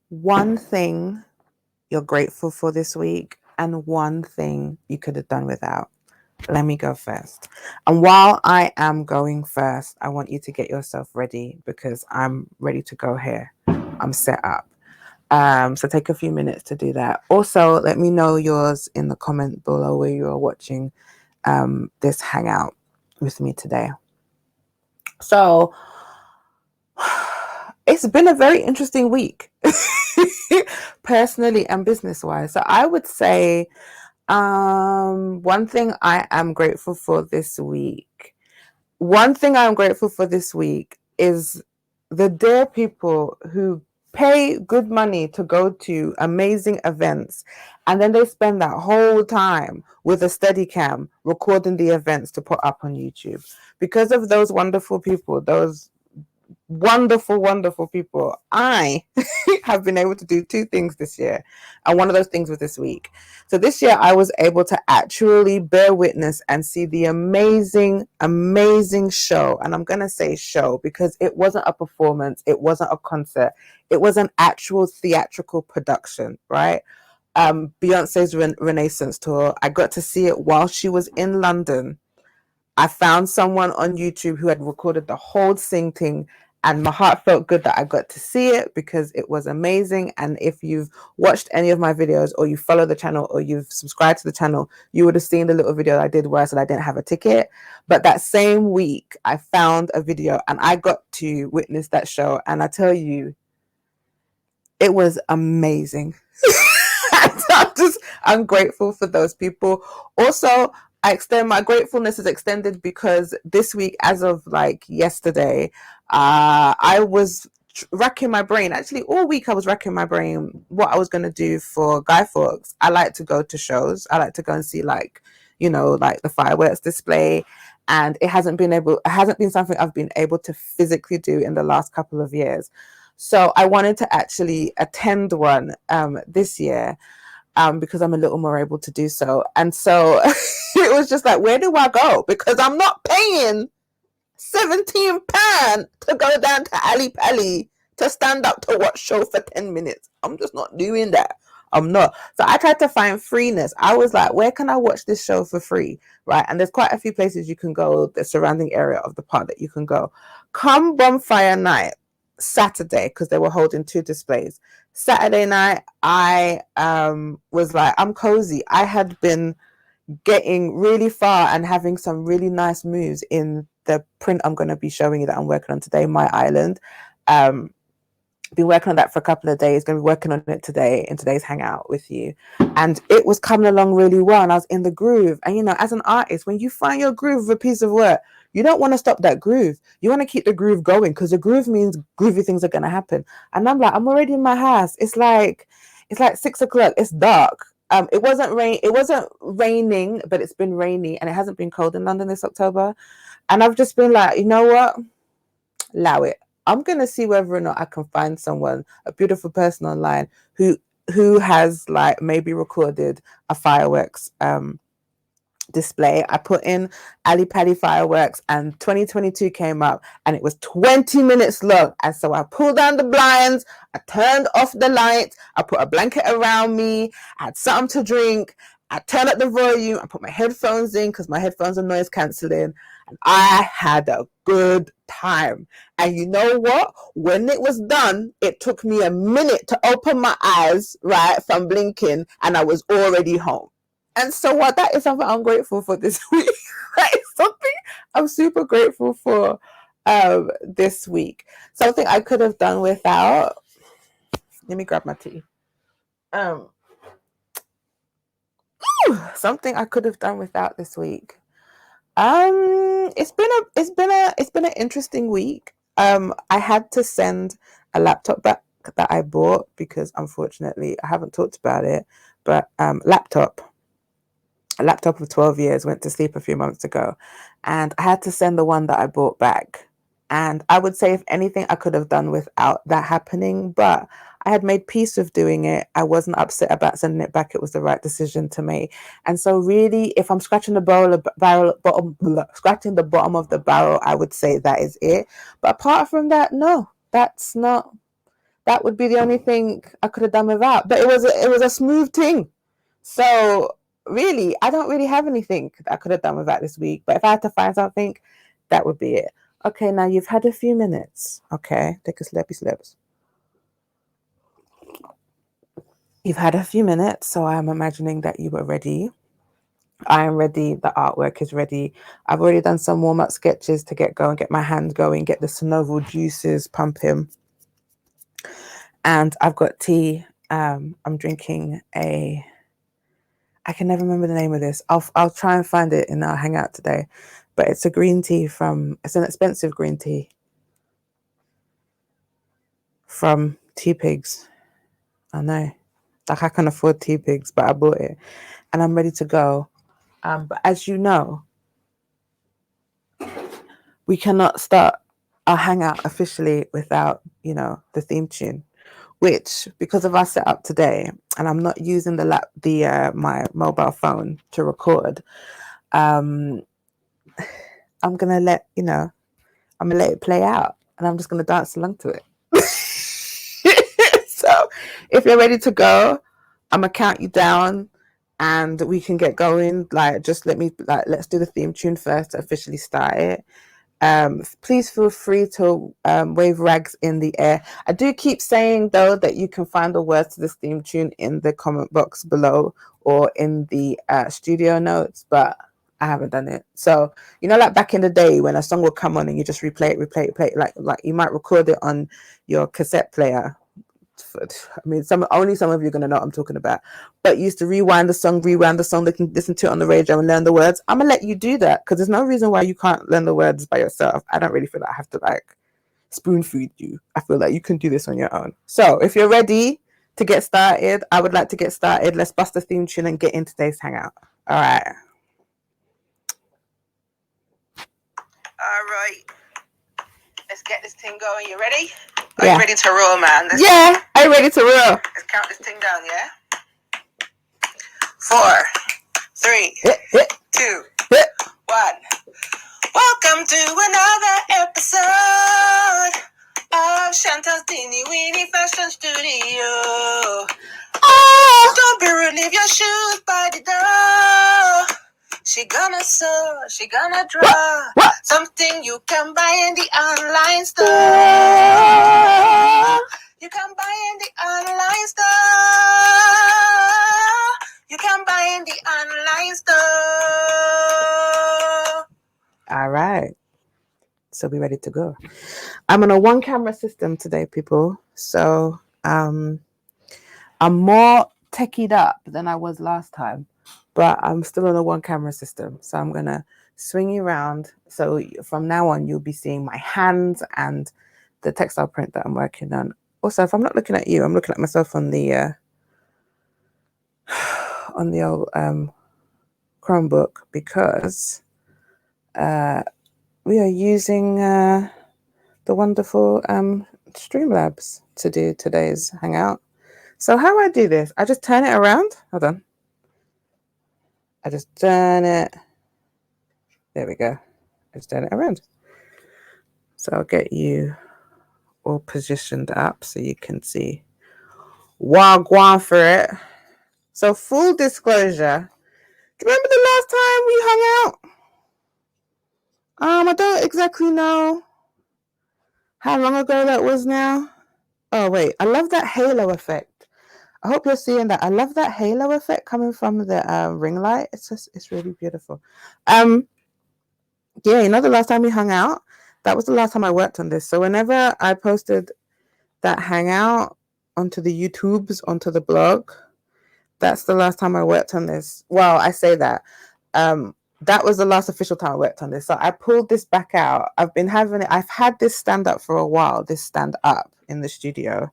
One thing you're grateful for this week and one thing you could have done without. Let me go first. And while I am going first, I want you to get yourself ready because I'm ready to go here. I'm set up. So take a few minutes to do that. Also, let me know yours in the comment below where you are watching this hangout with me today. So it's been a very interesting week, personally and business wise. So I would say one thing I am grateful for this week. One thing I'm grateful for this week is the dear people who pay good money to go to amazing events and then they spend that whole time with a Steadicam recording the events to put up on YouTube. Because of those wonderful people, those wonderful people, I have been able to do two things this year, and one of those things was this week. So this year I was able to actually bear witness and see the amazing show, and I'm gonna say show because it wasn't a performance, it wasn't a concert, it was an actual theatrical production, right? Beyonce's Renaissance tour. I got to see it while she was in London. I found someone on YouTube who had recorded the whole sing thing, and my heart felt good that I got to see it because it was amazing. And if you've watched any of my videos or you follow the channel or you've subscribed to the channel, you would have seen the little video I did where I said I didn't have a ticket. But that same week, I found a video and I got to witness that show. And I tell you, it was amazing. I'm grateful for those people. Also, I extend my gratefulness is extended because this week, as of like yesterday, I was racking my brain. Actually, all week I was racking my brain what I was going to do for Guy Fawkes. I like to go to shows. I like to go and see like the fireworks display, and it hasn't been something I've been able to physically do in the last couple of years. So I wanted to actually attend one this year because I'm a little more able to do so. And so it was just like, where do I go? Because I'm not paying £17 to go down to Ali Pali to stand up to watch show for 10 minutes. I'm just not doing that. I'm not. So I tried to find freeness. I was like, where can I watch this show for free? Right. And there's quite a few places you can go, the surrounding area of the park that you can go. Come bonfire night, Saturday, because they were holding two displays. Saturday night, I was like, I'm cozy. I had been getting really far and having some really nice moves in the print I'm going to be showing you that I'm working on today, My Island. Been working on that for a couple of days, going to be working on it today in today's hangout with you. And it was coming along really well and I was in the groove. And as an artist, when you find your groove with a piece of work, you don't want to stop that groove. You want to keep the groove going because the groove means groovy things are going to happen. And I'm like, I'm already in my house. It's like 6:00. It's dark. It wasn't raining, but it's been rainy and it hasn't been cold in London this October. And I've just been like, you know what? Allow it. I'm going to see whether or not I can find someone, a beautiful person online who has like maybe recorded a fireworks display. I put in Ali Pali fireworks and 2022 came up and it was 20 minutes long. And so I pulled down the blinds, I turned off the lights, I put a blanket around me, I had something to drink, I turned up the volume, I put my headphones in because my headphones are noise cancelling, and I had a good time. And you know what? When it was done, it took me a minute to open my eyes, right, from blinking, and I was already home. And so what that is something I'm grateful for this week. That is something I'm super grateful for this week. Something I could have done without. Let me grab my tea. Something I could have done without this week. It's been an interesting week. I had to send a laptop back that I bought because unfortunately I haven't talked about it, but a laptop of 12 years went to sleep a few months ago, and I had to send the one that I bought back. And I would say if anything I could have done without that happening, but I had made peace with doing it. I wasn't upset about sending it back. It was the right decision to make. And so really, if I'm scratching the bottom of the barrel, I would say that is it. But apart from that, no, that's not that would be the only thing I could have done without. But it was a smooth thing. So really, I don't really have anything that I could have done without this week. But if I had to find something, that would be it. Okay, now you've had a few minutes. Okay, take a slippy slips. You've had a few minutes, so I'm imagining that you were ready. I am ready. The artwork is ready. I've already done some warm-up sketches to get going, get my hand going, get the synovial juices pumping. And I've got tea. I'm drinking I can never remember the name of this. I'll try and find it in our hangout today. But it's a green tea it's an expensive green tea from Tea Pigs. I know. Like I can afford Tea Pigs, but I bought it. And I'm ready to go. But as you know, we cannot start our hangout officially without, the theme tune, which, because of our setup today, and I'm not using my mobile phone to record, I'm gonna let it play out, and I'm just gonna dance along to it. So, if you're ready to go, I'm gonna count you down, and we can get going. Let's do the theme tune first to officially start it. Please feel free to wave rags in the air. I do keep saying, though, that you can find the words to this theme tune in the comment box below or in the studio notes, but I haven't done it. So, like back in the day when a song would come on and you just replay it, like you might record it on your cassette player. I mean, only some of you are going to know what I'm talking about. But you used to rewind the song, they can listen to it on the radio and learn the words. I'm going to let you do that because there's no reason why you can't learn the words by yourself. I don't really feel like I have to spoon feed you. I feel like you can do this on your own. So if you're ready to get started, I would like to get started. Let's bust the theme tune and get into today's hangout. All right. Let's get this thing going. You ready? Are you ready to roll, man? I'm ready to roll. Let's count this thing down, yeah? 4, 3, 2, 1. Welcome to another episode of Shantell's Teeny Weeny Fashion Studio. Oh, don't be rude, leave your shoes by the door. She gonna sew, she gonna draw. Something you can buy in the online store. You can buy in the online store. You can buy in the online store. All right. So we're ready to go. I'm on a one camera system today, people. So I'm more techied up than I was last time. But I'm still on a one camera system. So I'm going to swing you around. So from now on, you'll be seeing my hands and the textile print that I'm working on. Also, if I'm not looking at you, I'm looking at myself on the old Chromebook because we are using the wonderful Streamlabs to do today's hangout. So how I do this, I just turn it around. Hold on. I just turn it. There we go. I just turn it around. So I'll get you all positioned up so you can see. Wagwan for it. So full disclosure. Do you remember the last time we hung out? I don't exactly know how long ago that was now. Oh wait, I love that halo effect. I hope you're seeing that. I love that halo effect coming from the ring light. It's really beautiful. Yeah, the last time we hung out, that was the last time I worked on this. So whenever I posted that hangout onto the YouTubes, onto the blog, that's the last time I worked on this. Well, I say that. That was the last official time I worked on this. So I pulled this back out. I've had this stand up for a while, this stand up in the studio.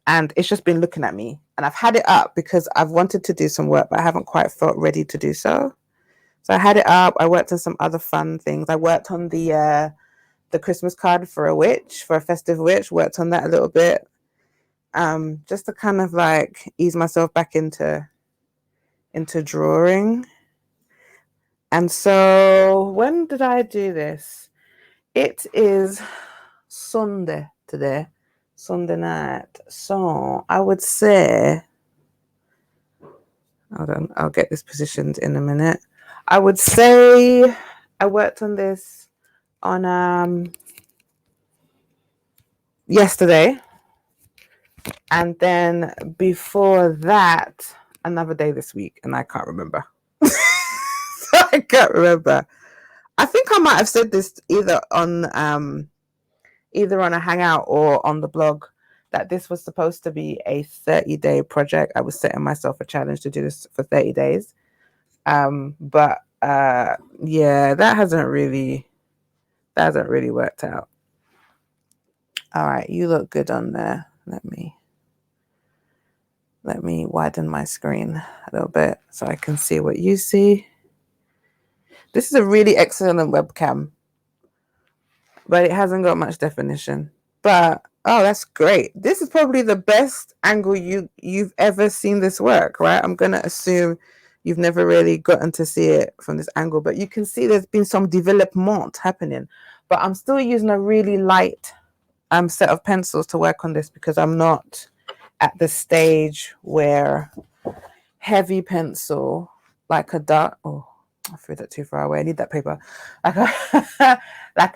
And it's just been looking at me. And I've had it up because I've wanted to do some work, but I haven't quite felt ready to do so. So I had it up. I worked on some other fun things. I worked on the Christmas card for a festive witch. Worked on that a little bit. Just to kind of ease myself back into drawing. And so when did I do this? It is Sunday today. Sunday night. So I would say, hold on, I'll get this positioned in a minute. I would say I worked on this on yesterday, and then before that, another day this week, and I can't remember. I can't remember. I think I might have said this either on a hangout or on the blog, that this was supposed to be a 30-day project. I was setting myself a challenge to do this for 30 days. But yeah, that hasn't really worked out. All right, you look good on there. Let me widen my screen a little bit so I can see what you see. This is a really excellent webcam, but it hasn't got much definition. But oh, that's great. This is probably the best angle you've ever seen this work, right? I'm gonna assume you've never really gotten to see it from this angle, but you can see there's been some development happening. But I'm still using a really light set of pencils to work on this, because I'm not at the stage where heavy pencil, like a dark, oh, I threw that too far away. I need that paper. Like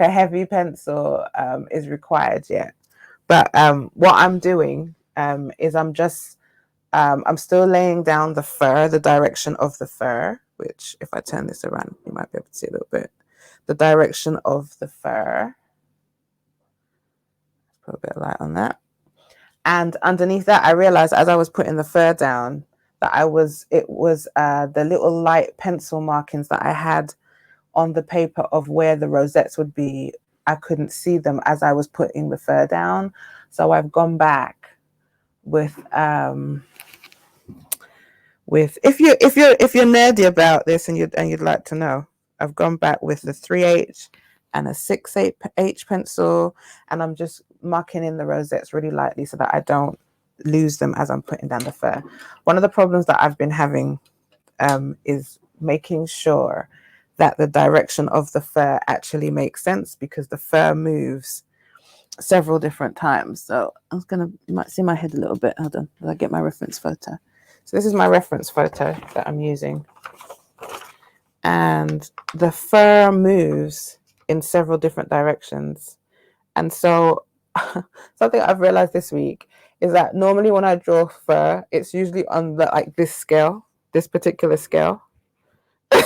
a heavy pencil is required yet. But what I'm doing is I'm still laying down the fur, the direction of the fur, which if I turn this around, you might be able to see a little bit. The direction of the fur. Put a bit of light on that. And underneath that, I realized as I was putting the fur down that it was the little light pencil markings that I had on the paper of where the rosettes would be. I couldn't see them as I was putting the fur down. So I've gone back with if you're nerdy about this and you'd like to know, I've gone back with the 3H and a 6H pencil, and I'm just marking in the rosettes really lightly so that I don't lose them as I'm putting down the fur. One of the problems that I've been having is making sure that the direction of the fur actually makes sense, because the fur moves several different times. So you might see my head a little bit. Hold on, I'll get my reference photo. So this is my reference photo that I'm using. And the fur moves in several different directions. And so something I've realized this week is that normally when I draw fur, it's usually on this particular scale.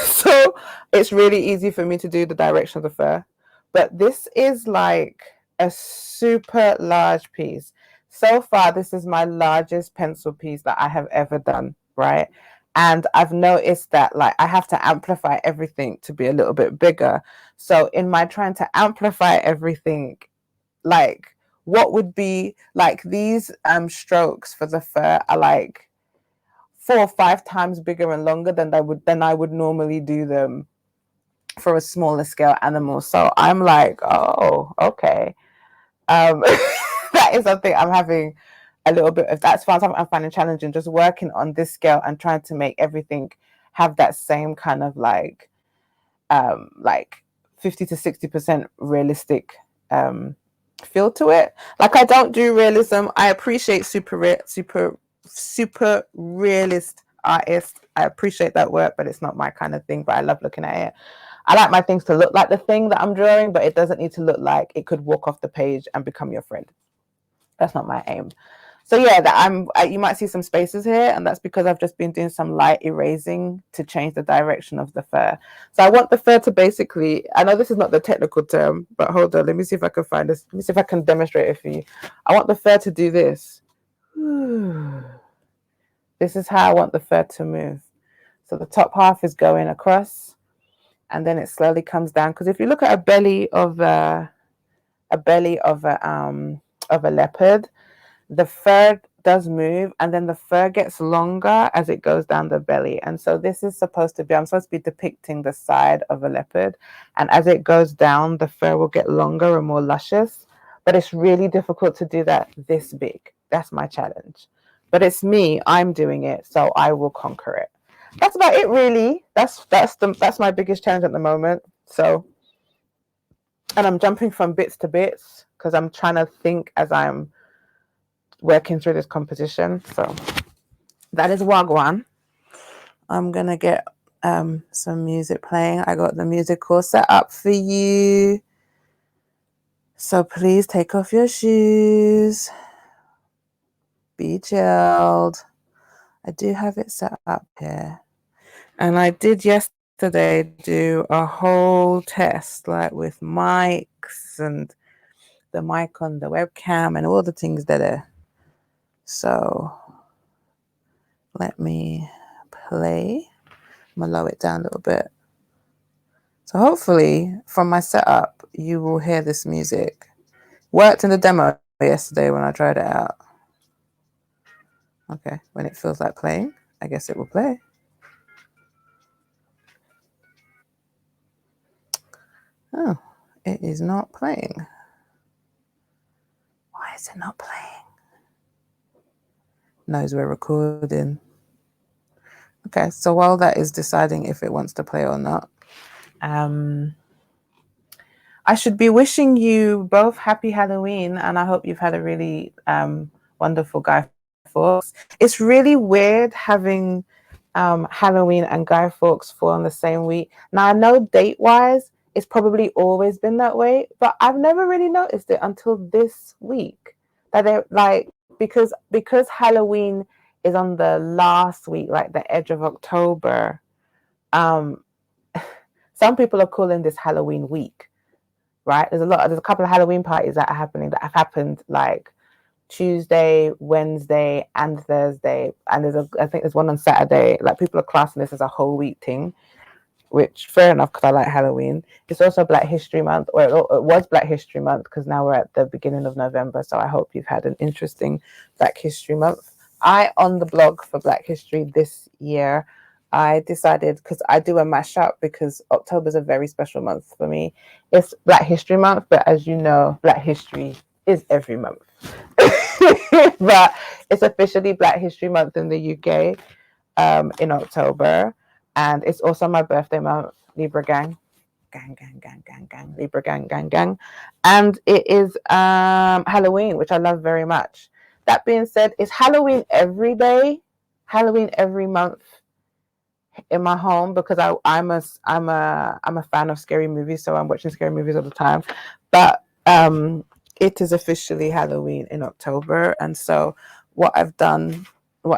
So it's really easy for me to do the direction of the fur. But this is like a super large piece. So far, this is my largest pencil piece that I have ever done, right? And I've noticed that like I have to amplify everything to be a little bit bigger. So in my trying to amplify everything, like what would be like these strokes for the fur are like 4 or 5 times bigger and longer than I would normally do them for a smaller scale animal. So I'm like, oh, okay. That is something I'm having a little bit of. That's something I'm finding challenging, just working on this scale and trying to make everything have that same kind of like 50 to 60% realistic feel to it. Like I don't do realism. I appreciate super realist artists. I appreciate that work, but it's not my kind of thing. But I love looking at it. I like my things to look like the thing that I'm drawing, but it doesn't need to look like it could walk off the page and become your friend. That's not my aim. So yeah, you might see some spaces here, and that's because I've just been doing some light erasing to change the direction of the fur. So I want the fur to basically, I know this is not the technical term, but hold on, let me see if I can find this. Let me see if I can demonstrate it for you. I want the fur to do this. This is how I want the fur to move. So the top half is going across, and then it slowly comes down. Because if you look at a belly of a leopard, the fur does move, and then the fur gets longer as it goes down the belly. And so this is supposed to be, I'm supposed to be depicting the side of a leopard, and as it goes down, the fur will get longer and more luscious. But it's really difficult to do that this big. That's my challenge. But it's me, I'm doing it, so I will conquer it. That's about it, really. That's my biggest challenge at the moment. So, and I'm jumping from bits to bits because I'm trying to think as I'm working through this composition. So that is Wagwan. I'm gonna get some music playing. I got the music all set up for you. So please take off your shoes. Be chilled. I do have it set up here. And I did yesterday do a whole test, like with mics and the mic on the webcam and all the things there. So let me play. I'm gonna lower it down a little bit. So hopefully from my setup, you will hear this music. Worked in the demo yesterday when I tried it out. Okay, when it feels like playing, I guess it will play. Oh, it is not playing. Why is it not playing? Knows we're recording. Okay, so while that is deciding if it wants to play or not, I should be wishing you both happy Halloween, and I hope you've had a really wonderful Guy Fawkes. It's really weird having Halloween and Guy Fawkes fall on the same week. Now, I know date-wise, it's probably always been that way, but I've never really noticed it until this week. That they're like, because Halloween is on the last week, like the edge of October. Some people are calling this Halloween week, right? There's a couple of Halloween parties that are happening that have happened like Tuesday, Wednesday, and Thursday, and I think there's one on Saturday. Like people are classing this as a whole week thing, which fair enough because I like Halloween. It's also Black History Month, or it was Black History Month because now we're at the beginning of November. So I hope you've had an interesting Black History Month. On the blog for Black History this year, I decided, because I do a mashup because October is a very special month for me. It's Black History Month, but as you know, Black History is every month. But it's officially Black History Month in the UK in October. And it's also my birthday month, Libra gang. Gang, gang, gang, gang, gang, Libra gang, gang, gang. And it is Halloween, which I love very much. That being said, it's Halloween every day, Halloween every month in my home because I'm a fan of scary movies, so I'm watching scary movies all the time. But it is officially Halloween in October, and so what I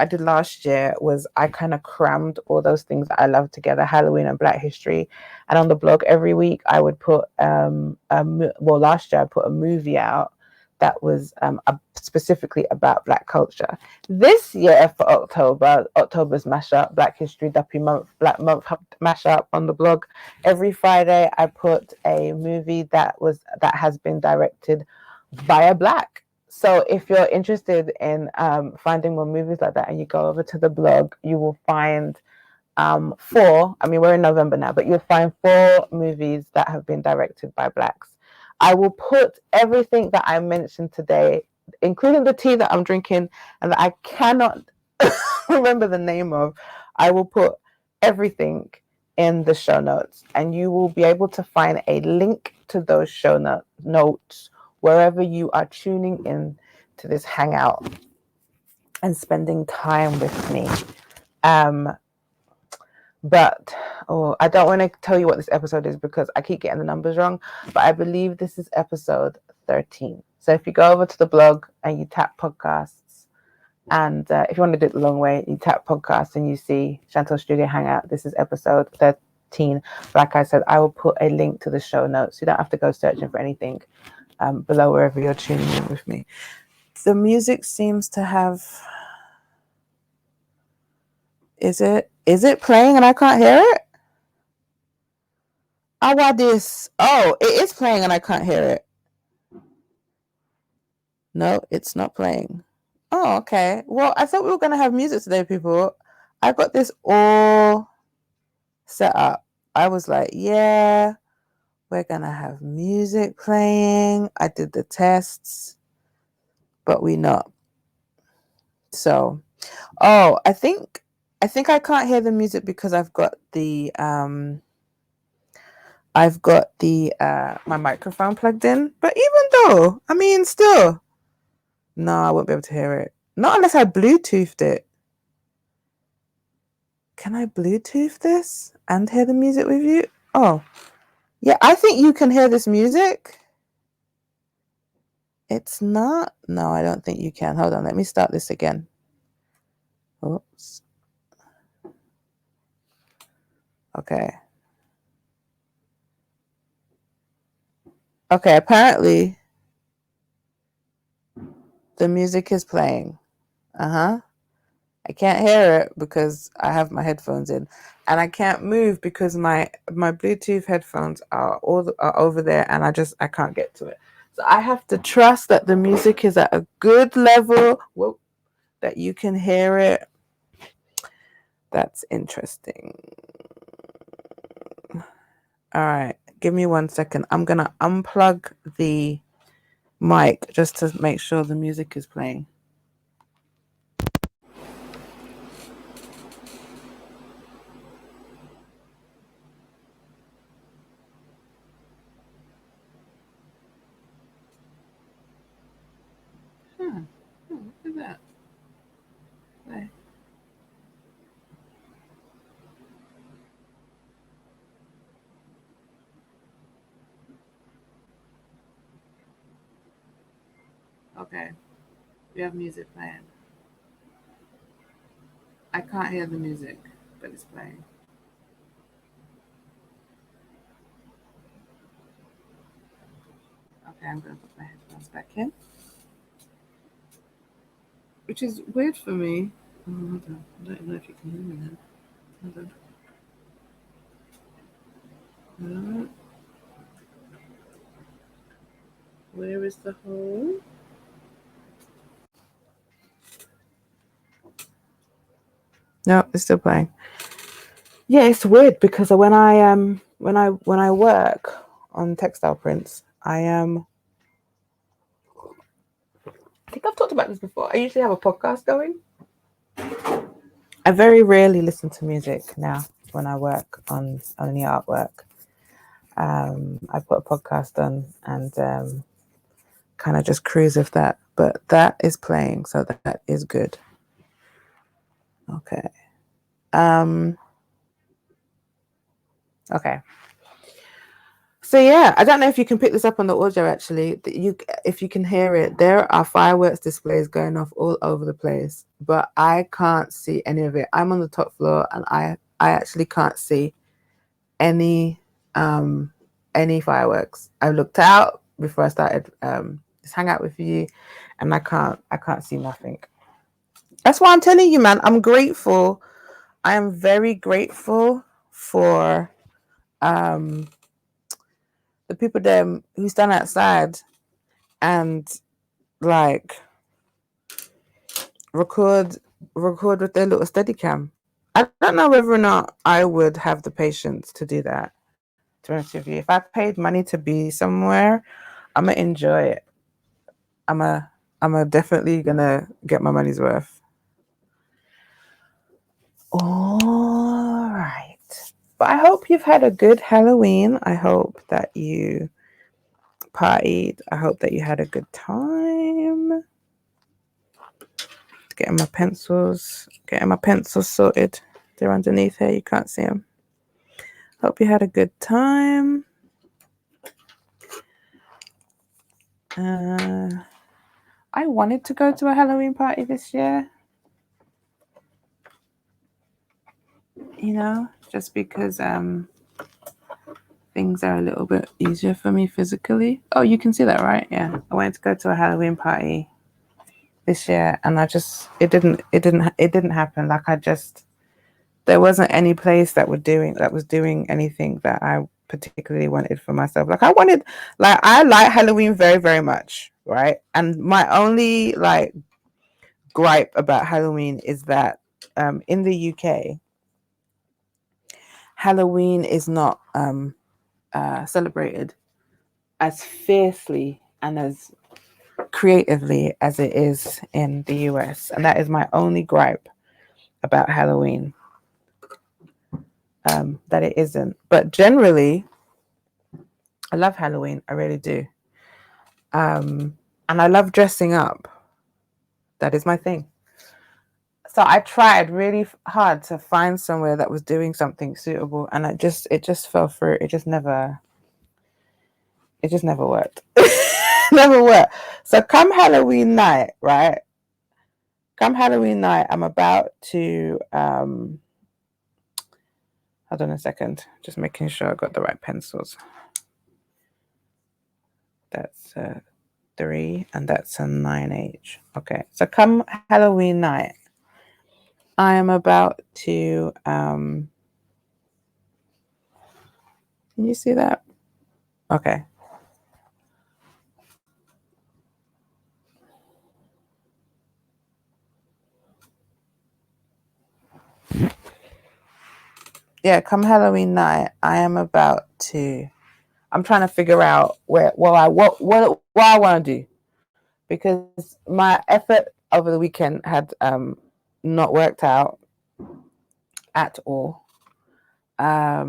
did last year was I kind of crammed all those things that I love together, Halloween and Black History. And on the blog every week I would put last year I put a movie out that was specifically about Black culture. This year for October's mashup, Black History Duppy Month, Black Month mashup on the blog. Every Friday I put a movie that has been directed by a Black. So if you're interested in finding more movies like that and you go over to the blog, you will find we're in November now, but you'll find 4 movies that have been directed by Blacks. I will put everything that I mentioned today, including the tea that I'm drinking and that I cannot remember the name of. I will put everything in the show notes, and you will be able to find a link to those show notes wherever you are tuning in to this hangout and spending time with me. But I don't want to tell you what this episode is because I keep getting the numbers wrong, but I believe this is episode 13. So if you go over to the blog and you tap podcasts, and if you want to do it the long way, you tap podcasts and you see Chantelle's Studio Hangout. This is episode 13. Like I said, I will put a link to the show notes. You don't have to go searching for anything below wherever you're tuning in with me. The music seems to have... Is it playing and I can't hear it? Oh, why this? Oh, it is playing and I can't hear it. No, it's not playing. Oh, okay. Well, I thought we were going to have music today, people. I got this all set up. I was like, yeah, we're going to have music playing. I did the tests, but we not. So, I think I can't hear the music because I've got the my microphone plugged in. But even though, I mean, still, No, I won't be able to hear it. Not unless I Bluetoothed it. Can I Bluetooth this and hear the music with you? Oh, yeah, I think you can hear this music. It's not. No, I don't think you can. Hold on, let me start this again. Oops. Okay. Okay, apparently the music is playing. Uh-huh. I can't hear it because I have my headphones in, and I can't move because my Bluetooth headphones are are over there, and I can't get to it. So I have to trust that the music is at a good level. Whoa, that you can hear it. That's interesting. All right, give me 1 second. I'm gonna unplug the mic just to make sure the music is playing. Look at that. Play. Okay, we have music playing. I can't hear the music, but it's playing. Okay, I'm going to put my headphones back in, which is weird for me. Oh, hold on. I don't know if you can hear me now. Hold on. Where is the hole? No, it's still playing. Yeah, it's weird because when I work on textile prints, I think I've talked about this before. I usually have a podcast going. I very rarely listen to music now when I work on any artwork. I put a podcast on and kind of just cruise with that. But that is playing, so that is good. Okay. Okay. So yeah, I don't know if you can pick this up on the audio. Actually, if you can hear it, there are fireworks displays going off all over the place, but I can't see any of it. I'm on the top floor, and I actually can't see any fireworks. I looked out before I started this hangout with you, and I can't see nothing. That's why I'm telling you, man. I'm grateful. I am very grateful for the people there who stand outside and like record with their little steady cam. I don't know whether or not I would have the patience to do that. To be honest with you, if I paid money to be somewhere, I'm gonna enjoy it. I'm definitely gonna get my money's worth. All right. But I hope you've had a good Halloween. I hope that you partied. I hope that you had a good time. Getting my pencils sorted. They're underneath here. You can't see them. Hope you had a good time. I wanted to go to a Halloween party this year. You know, just because things are a little bit easier for me physically. Oh, you can see that, right? Yeah. I wanted to go to a Halloween party this year, and it didn't happen. Like there wasn't any place that was doing anything that I particularly wanted for myself. I like Halloween very, very much, right? And my only like gripe about Halloween is that in the UK, Halloween is not celebrated as fiercely and as creatively as it is in the US, and that is my only gripe about Halloween. That it isn't, but generally, I love Halloween. I really do, and I love dressing up. That is my thing. So I tried really hard to find somewhere that was doing something suitable, and it just fell through. It just never worked. Never worked. So come Halloween night, right? Come Halloween night, I'm about to hold on a second, just making sure I got the right pencils. That's 3 and that's a 9H. Okay, so come Halloween night, I am about to can you see that? Okay. Yeah, come Halloween night, I'm trying to figure out what I want to do, because my effort over the weekend had not worked out at all. Yeah,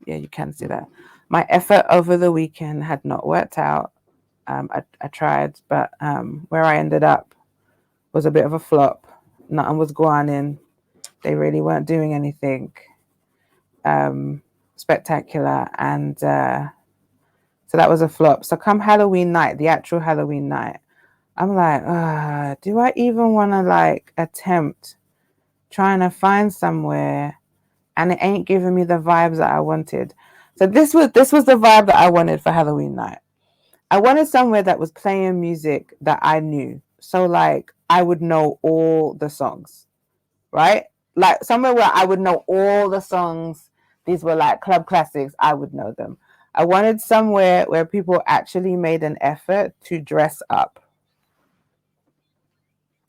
you can see that. My effort over the weekend had not worked out. I tried, but where I ended up was a bit of a flop. Nothing was going in. They really weren't doing anything spectacular, and so that was a flop. So come Halloween night, the actual Halloween night, I'm like, do I even want to like attempt trying to find somewhere, and it ain't giving me the vibes that I wanted. So this was the vibe that I wanted for Halloween night. I wanted somewhere that was playing music that I knew. So like I would know all the songs, right? Like somewhere where I would know all the songs. These were like club classics. I would know them. I wanted somewhere where people actually made an effort to dress up.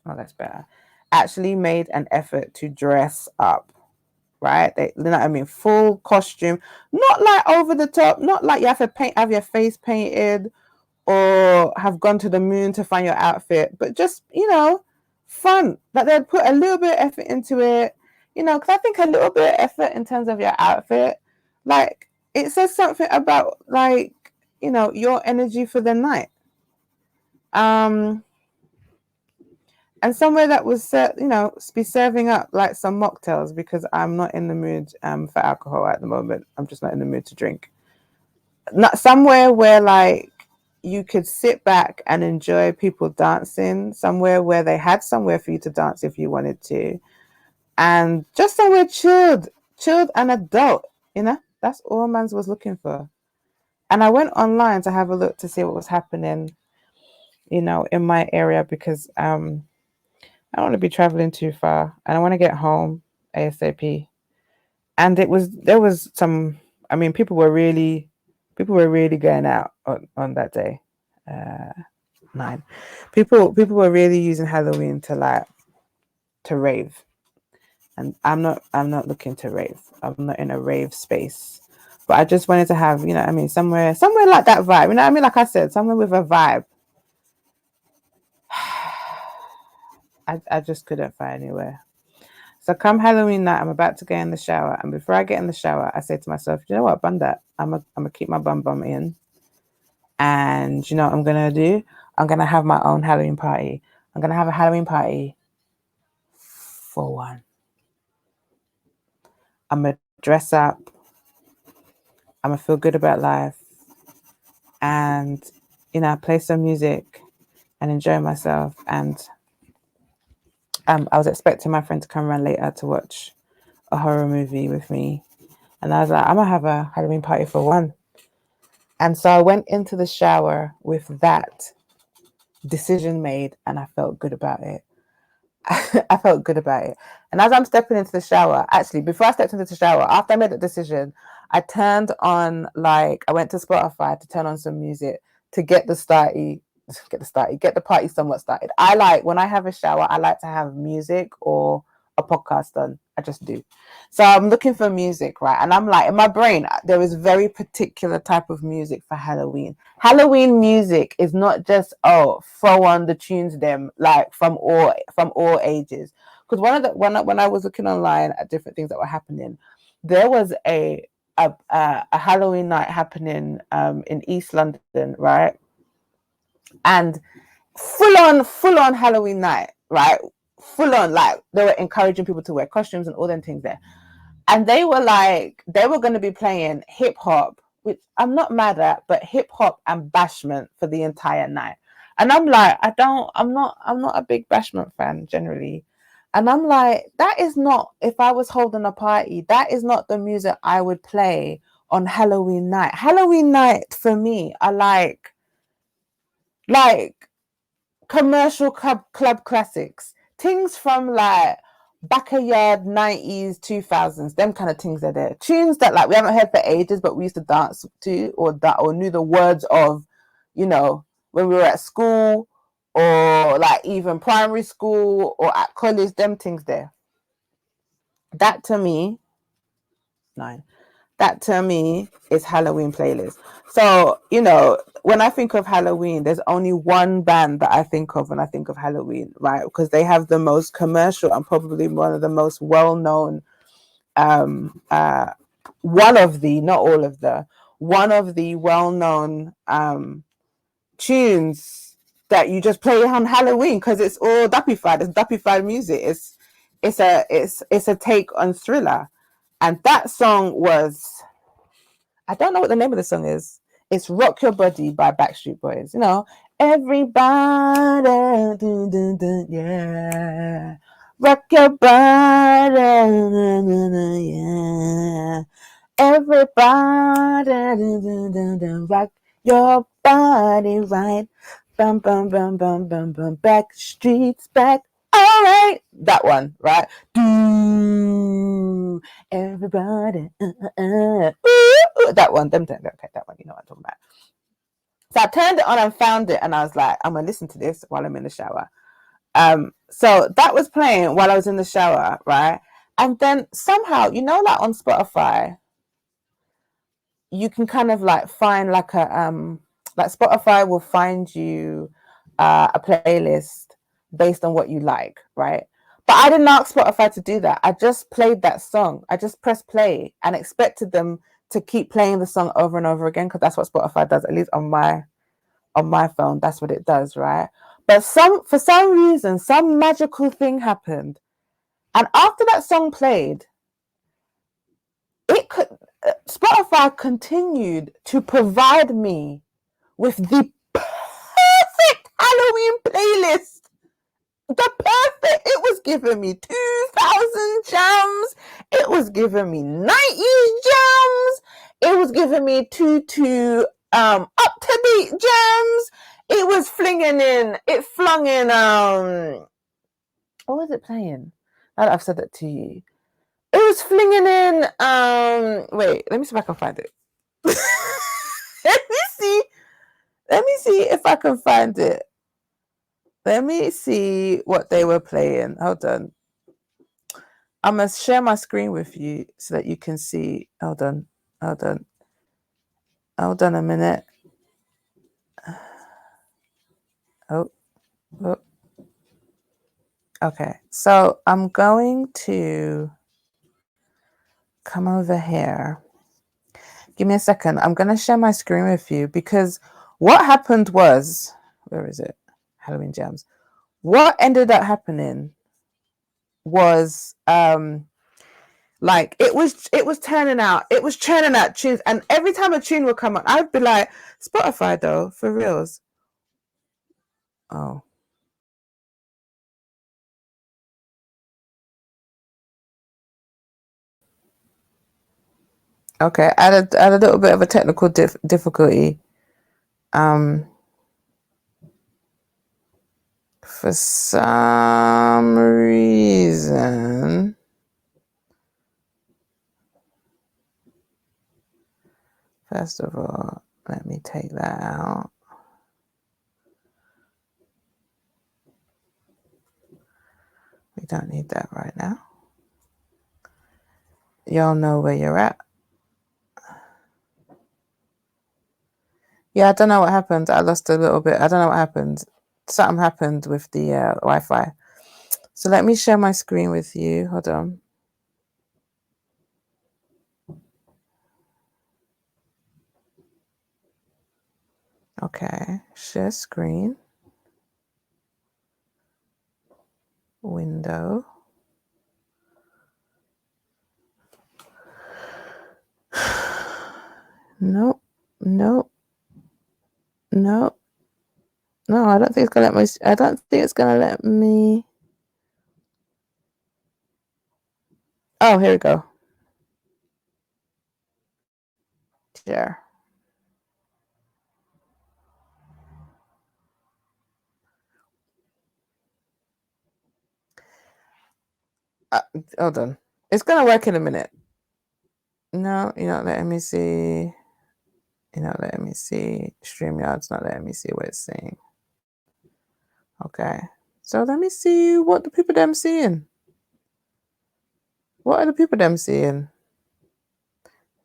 Oh, that's better. Actually made an effort to dress up, right? You know what I mean? Full costume, not like over the top, not like you have to have your face painted or have gone to the moon to find your outfit, but just, fun. That they'd put a little bit of effort into it, because I think a little bit of effort in terms of your outfit, like it says something about like, your energy for the night. And somewhere that was, be serving up like some mocktails, because I'm not in the mood for alcohol at the moment. I'm just not in the mood to drink. Not somewhere where like you could sit back and enjoy people dancing. Somewhere where they had somewhere for you to dance if you wanted to, and just somewhere chilled and adult. That's all Mans was looking for. And I went online to have a look to see what was happening, in my area, because I don't want to be traveling too far, and I want to get home ASAP. And there was some. I mean, people were really going out on that day. 9. People were really using Halloween to rave, and I'm not looking to rave. I'm not in a rave space, but I just wanted to have, somewhere like that vibe. Like I said, somewhere with a vibe. I just couldn't find anywhere. So come Halloween night, I'm about to get in the shower, and before I get in the shower, I say to myself, you know what, bun that. I'm gonna keep my bum in, and you know what I'm gonna do? I'm gonna have my own Halloween party. I'm gonna have a Halloween party for one. I'm gonna dress up. I'm gonna feel good about life, and play some music and enjoy myself. And I was expecting my friend to come around later to watch a horror movie with me, and I was like, I'm gonna have a Halloween party for one. And so I went into the shower with that decision made, and I felt good about it. I felt good about it. And as I'm stepping into the shower, actually, before I stepped into the shower, after I made that decision, I turned on, I went to Spotify to turn on some music to get the party somewhat started. When I have a shower, I like to have music or a podcast on. I just do. So I'm looking for music, right? And I'm like, in my brain, there is very particular type of music for Halloween. Halloween music is not just throw on the tunes them like from all ages. Because when I was looking online at different things that were happening, there was a Halloween night happening in East London, right? And full on Halloween night, right? Full on, like they were encouraging people to wear costumes and all them things there. And they were like, they were going to be playing hip hop, which I'm not mad at, but hip hop and bashment for the entire night. And I'm like, I'm not a big bashment fan generally. And I'm like, that is not, if I was holding a party, that is not the music I would play on Halloween night. Halloween night for me, I like commercial club classics, things from like backyard 90s 2000s, them kind of things are there, tunes that like we haven't heard for ages but we used to dance to, or knew the words of, you know, when we were at school or like even primary school or at college, them things there. That to me, nine, that to me is Halloween playlist. So, you know, when I think of Halloween, there's only one band that I think of when I think of Halloween, right? Because they have the most commercial and probably one of the most well-known, um, uh, one of the, not all of the, one of the well-known tunes that you just play on Halloween because it's all dappified. It's dappified music. It's a take on Thriller, and that song was, I don't know what the name of the song is. It's Rock Your Body by Backstreet Boys. You know, everybody, dun, dun, dun, yeah. Rock your body, dun, dun, dun, yeah. Everybody, dun, dun, dun, dun, rock your body right. Bum, bum, bum, bum, bum, bum. Back streets back. All right. That one, right? Do everybody. That one. Okay, that one. You know what I'm talking about. So I turned it on and found it, and I was like, I'm gonna listen to this while I'm in the shower. So that was playing while I was in the shower, right? And then somehow, you know, like on Spotify, you can kind of like find like a like Spotify will find you a playlist based on what you like, right? But I didn't ask Spotify to do that. I just played that song. I just pressed play and expected them to keep playing the song over and over again because that's what Spotify does, at least on my phone. That's what it does, right? But for some reason, some magical thing happened. And after that song played, it could Spotify continued to provide me with the perfect Halloween playlist. The perfect. It was giving me 2000 jams. It was giving me 90s jams. It was giving me two up to date jams. It was flinging in. It flung in. What was it playing? Now that I've said that to you, it was flinging in. Wait, let me see if I can find it. let me see. Let me see if I can find it. Let me see what they were playing. Hold on. I'm gonna share my screen with you so that you can see. Hold on. Hold on. Hold on a minute. Oh, oh. Okay. So I'm going to come over here. Give me a second. I'm going to share my screen with you because what happened was, where is it? Halloween Jams. What ended up happening was like it was churning out tunes, and every time a tune would come on, I'd be like, Spotify though, for reals. Oh. Okay, I had a little bit of a technical difficulty. For some reason, first of all, let me take that out. We don't need that right now. Y'all know where you're at. Yeah, I don't know what happened. I lost a little bit. I don't know what happened. Something happened with the Wi-Fi. So let me share my screen with you. Hold on. Okay, share screen. window. No, no, no, no. I don't think it's gonna let me. I don't think it's gonna let me. Oh, here we go. Share. Hold on. It's gonna work in a minute. No, you're not letting me see. You're not letting me see. StreamYard's not letting me see what it's saying. Okay. So let me see what the people them seeing. What are the people them seeing?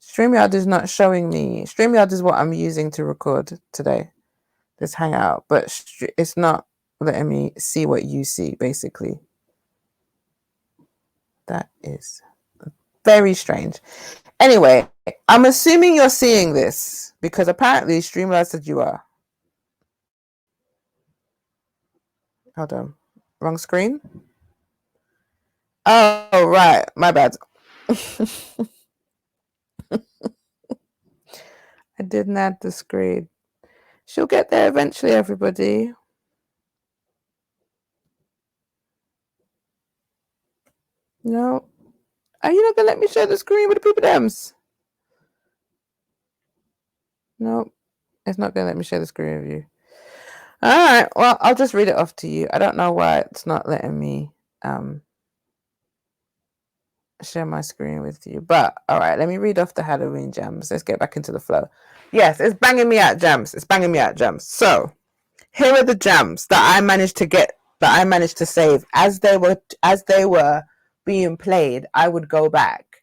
StreamYard is not showing me. StreamYard is what I'm using to record today, this Hangout, but it's not letting me see what you see, basically. That is very strange. Anyway, I'm assuming you're seeing this because apparently StreamYard said you are. Hold on. Wrong screen? Oh, right. My bad. I didn't add the screen. She'll get there eventually, everybody. No. Are you not going to let me share the screen with the people dems? No. It's not going to let me share the screen with you. All right. Well, I'll just read it off to you. I don't know why it's not letting me share my screen with you. But all right, let me read off the Halloween jams. Let's get back into the flow. Yes, it's banging me out jams. It's banging me out jams. So here are the jams that I managed to get, that I managed to save as they were being played. I would go back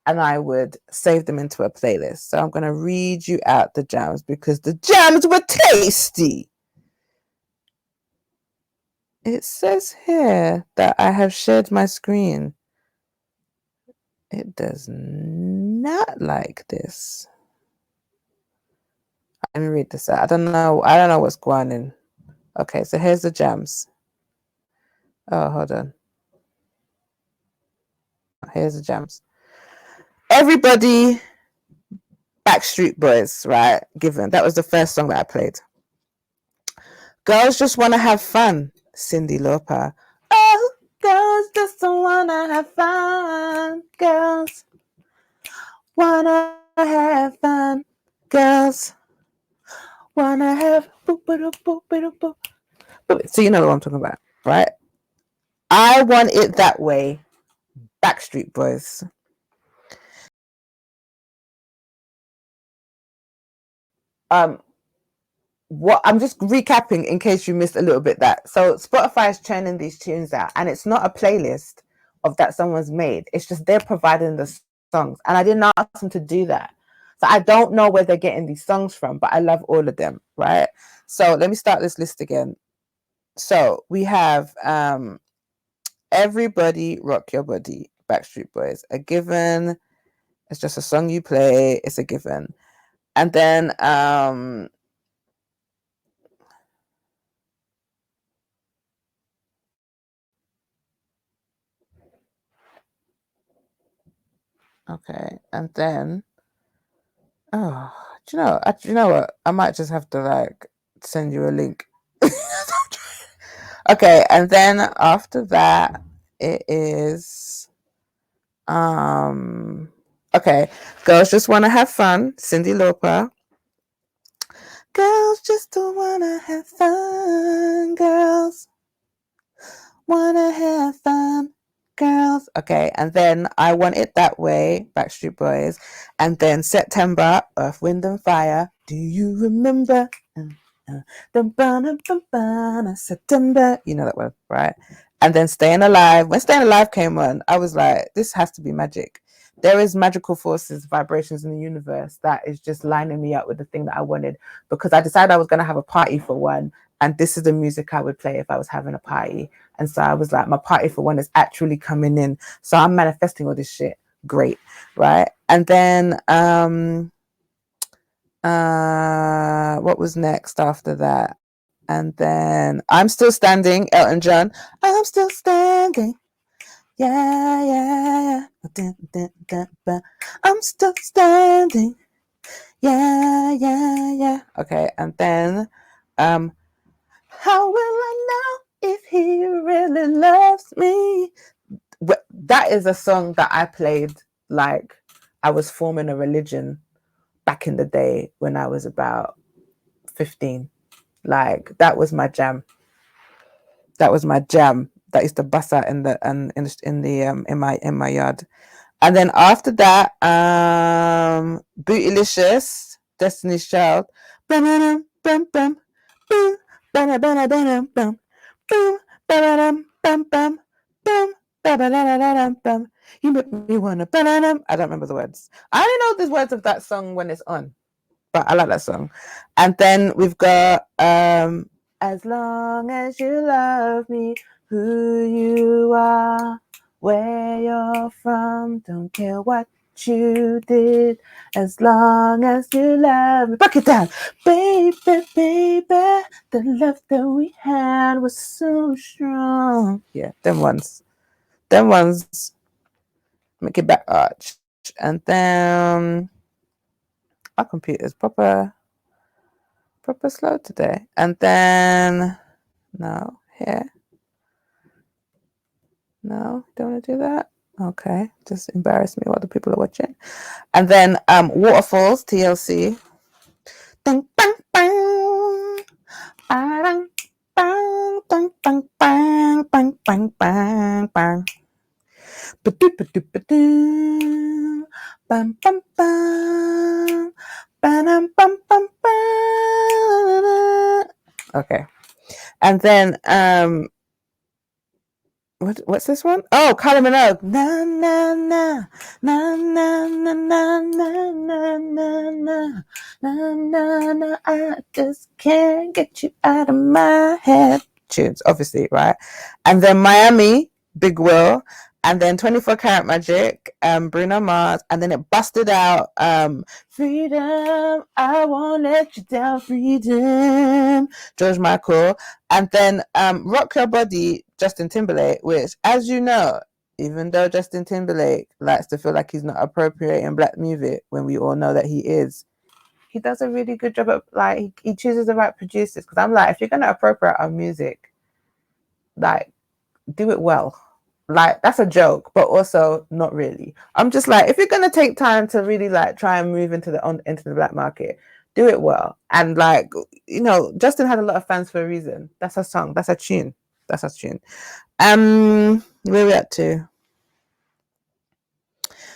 and I would save them into a playlist. So I'm going to read you out the jams because the jams were tasty. It says here that I have shared my screen. It does not like this. Let me read this out. I don't know what's going on. Okay, so here's the jams. Oh, hold on. Here's the jams. Everybody, Backstreet Boys, right? Given. That was the first song that I played. Girls Just Wanna Have Fun, Cyndi Lauper. Oh, girls just wanna have fun. Girls wanna have fun. Girls wanna have. So you know what I'm talking about, right? I Want It That Way, Backstreet Boys. What I'm just recapping in case you missed a little bit that. So Spotify is churning these tunes out, and it's not a playlist of that someone's made. It's just they're providing the songs, and I didn't ask them to do that. So I don't know where they're getting these songs from, but I love all of them, right? So let me start this list again. So we have Everybody Rock Your Body, Backstreet Boys, a given. It's just a song you play, it's a given. And then okay, and then oh, do you know what? I might just have to like send you a link. Okay, and then after that it is okay, Girls Just Wanna Have Fun, Cyndi Lauper. Girls just wanna have fun, girls wanna have fun, girls. Okay, and then I Want It That Way, Backstreet Boys, and then September, Earth, Wind and Fire. Do you remember? September. You know that one, right? And then Staying Alive. When Staying Alive came on, I was like, this has to be magic. There is magical forces, vibrations in the universe that is just lining me up with the thing that I wanted, because I decided I was going to have a party for one, and this is the music I would play if I was having a party. And so I was like, my party for one is actually coming in. So I'm manifesting all this shit. Great. Right. And then what was next after that? And then I'm Still Standing, Elton John. I'm still standing. Yeah, yeah, yeah. I'm still standing. Yeah, yeah, yeah. Okay, and then how will I know if he really loves me? That is a song that I played like I was forming a religion back in the day when I was about 15. Like that was my jam. That was my jam. That used to bust out in the in my yard. And then after that, Bootylicious, Destiny's Child. Bum, bum, bum, bum, boom, bum, bum, bum, bum, boom, bum, bum, bum, boom, bum. You make me wanna. I don't remember the words. I only know the words of that song when it's on, but I like that song. And then we've got As Long As You Love Me, Who You Are, where you're from, don't care what you did, as long as you love me. Break it down. Baby, baby, the love that we had was so strong. Yeah, them ones. Them ones make it back arch. And then our computer's proper slow today. And then no, here. No, don't want to do that. Okay, just embarrass me while the people are watching. And then Waterfalls, TLC. Ding, bang, bang. Bang, bang, bang, bang, bang, bang, bang, bang, bang. Bam, bam, bam. Bam, bam, bam, bam. Okay. And then what's this one? Oh, Kylie Minogue. Na na na na na na na na na na na na na. I just can't get you out of my head. Tunes, obviously, right? And then Miami, Big Will, and then 24 Karat Magic, Bruno Mars, and then it busted out Freedom, I won't let you down, Freedom, George Michael, and then Rock Your Body, Justin Timberlake, which, as you know, even though Justin Timberlake likes to feel like he's not appropriating black music when we all know that he is, he does a really good job of, like, he chooses the right producers. Because I'm like, if you're going to appropriate our music, like, do it well. Like, that's a joke, but also not really. I'm just like, if you're going to take time to really, like, try and move into the black market, do it well. And, like, you know, Justin had a lot of fans for a reason. That's a song. That's a tune. That's a tune. Where are we at to?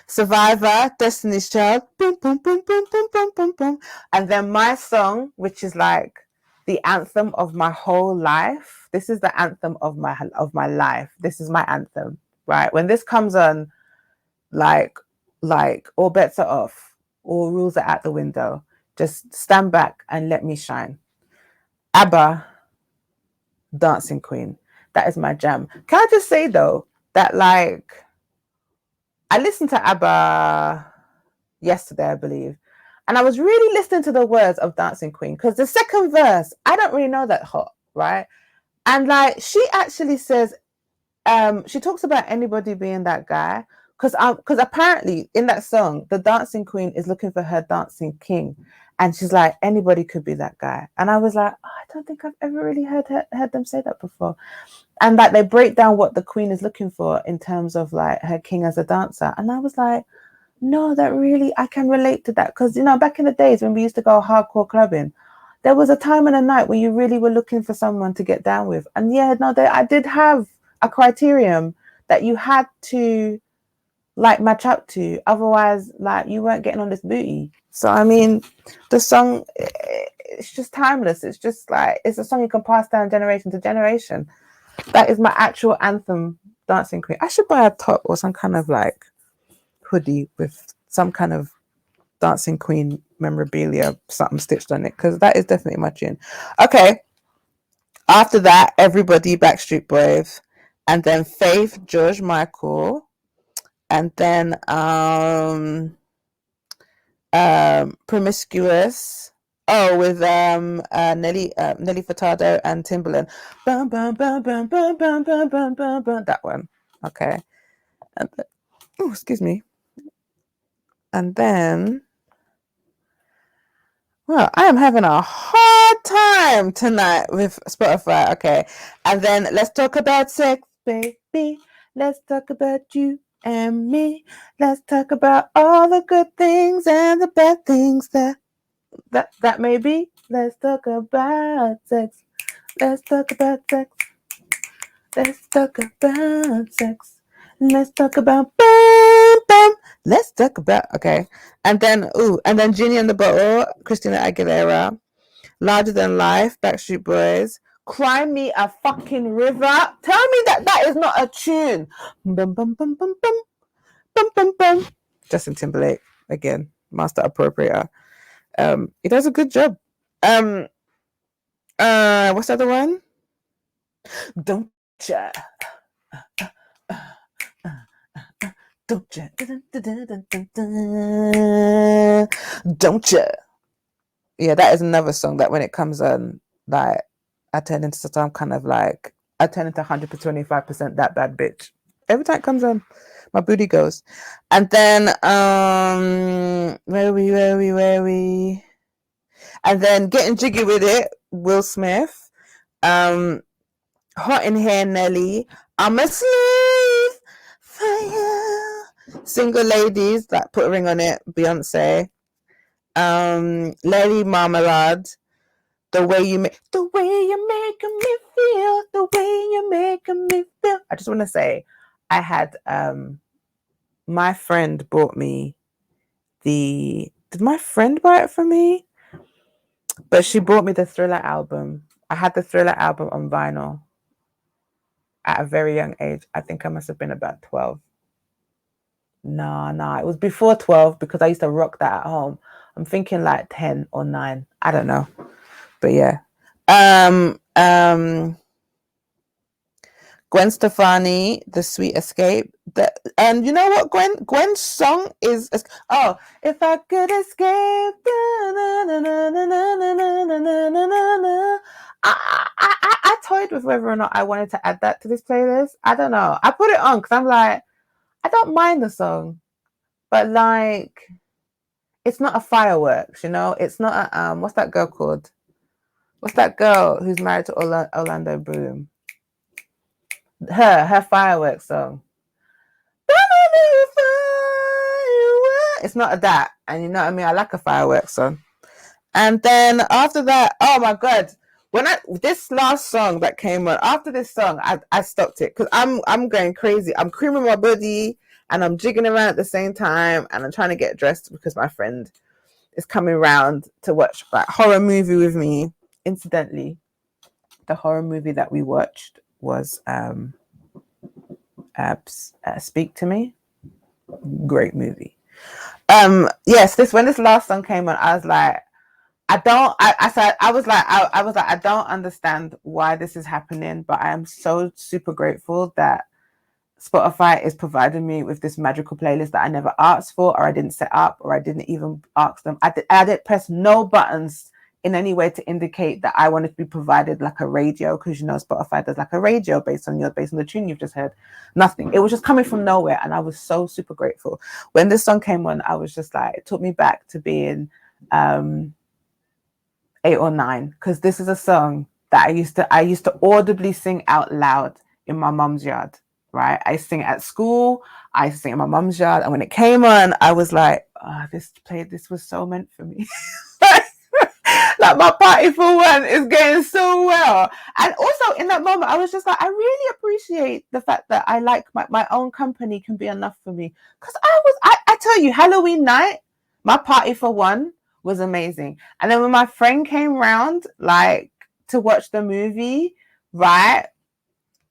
Survivor, Destiny's Child, boom, boom, boom, boom, boom, boom, boom, boom. And then my song, which is like the anthem of my whole life. This is the anthem of my life. This is my anthem, right? When this comes on, like all bets are off, all rules are out the window. Just stand back and let me shine. ABBA, Dancing Queen. That is my jam. Can I just say though that, like, I listened to ABBA yesterday, I believe, and I was really listening to the words of Dancing Queen, because the second verse, I don't really know that hot, right? And like, she actually says, she talks about anybody being that guy, because apparently in that song, the Dancing Queen is looking for her dancing king, and she's like, anybody could be that guy. And I was like, oh, I don't think I've ever really heard them say that before. And like, they break down what the queen is looking for in terms of like her king as a dancer, and I was like, no, that really, I can relate to that. Because, you know, back in the days when we used to go hardcore clubbing, there was a time and a night where you really were looking for someone to get down with. And yeah, no, I did have a criterion that you had to like match up to. Otherwise, like, you weren't getting on this booty. So, I mean, the song, it's just timeless. It's just like, it's a song you can pass down generation to generation. That is my actual anthem, Dancing Queen. I should buy a top or some kind of like hoodie with some kind of Dancing Queen memorabilia, something stitched on it, because that is definitely my tune. Okay, after that, Everybody, Backstreet Boys, and then Faith, George Michael, and then Promiscuous, Oh, with Nelly Furtado and Timbaland. Bum, bum, bum, bum, bum, bum, bum, bum, bum, bum. That one. Okay. And oh, excuse me. And then, well, I am having a hard time tonight with Spotify. Okay. And then let's talk about sex, baby. Let's talk about you and me. Let's talk about all the good things and the bad things that may be. Let's talk about sex. Let's talk about sex. Let's talk about sex. Let's talk about bam bam. Let's talk about okay. And then Ginny and the Bottle, Christina Aguilera, Larger Than Life, Backstreet Boys, Cry Me a Fucking River. Tell me that is not a tune. Bum bum bum bum bum bum bum bum. Justin Timberlake again, master appropriator. He does a good job. What's the other one? Don't ya? Don't ya? Don't ya? Yeah, that is another song that when it comes on, like, I turn into some kind of like, I turn into 125% that bad bitch. Every time it comes on, my booty goes. And then, where are we? And then Getting Jiggy With It, Will Smith. Hot in Here, Nelly. I'm a slave for you. Single Ladies, like Put a Ring on It, Beyonce. Lady Marmalade. The way you make me feel, the way you make me feel. I just want to say, I had my friend bought me did my friend buy it for me? But she bought me the Thriller album. I had the Thriller album on vinyl at a very young age. I think I must have been about 12. Nah, it was before 12 because I used to rock that at home. I'm thinking like 10 or 9. I don't know. But yeah. Gwen Stefani, The Sweet Escape. And you know what, Gwen's song is if I could escape. I toyed with whether or not I wanted to add that to this playlist. I don't know. I put it on because I'm like, I don't mind the song, but like, it's not a fireworks, you know. It's not a what's that girl called? What's that girl who's married to Orlando Bloom? Her fireworks song. It's not a that, and you know what I mean. I like a fireworks song. And then after that, oh my god, this last song that came on after this song, I stopped it because I'm going crazy. I'm creaming my body and I'm jigging around at the same time, and I'm trying to get dressed because my friend is coming around to watch that horror movie with me. Incidentally, the horror movie that we watched was Speak to Me. Great movie. Yes, when this last song came on, I was like, I don't understand why this is happening, but I am so super grateful that Spotify is providing me with this magical playlist that I never asked for, or I didn't set up, or I didn't even ask them. I didn't press no buttons in any way to indicate that I wanted to be provided like a radio, because you know Spotify does like a radio based on the tune you've just heard. Nothing. It was just coming from nowhere, and I was so super grateful. When this song came on, I was just like, it took me back to being 8 or 9, because this is a song that I used to audibly sing out loud in my mum's yard. Right, I sing at school, I sing at my mum's yard, and when it came on, I was like, this was so meant for me. Like my party for one is going so well. And also in that moment, I was just like, I really appreciate the fact that I like my own company can be enough for me. Because I tell you, Halloween night, my party for one was amazing. And then when my friend came round, like, to watch the movie, right?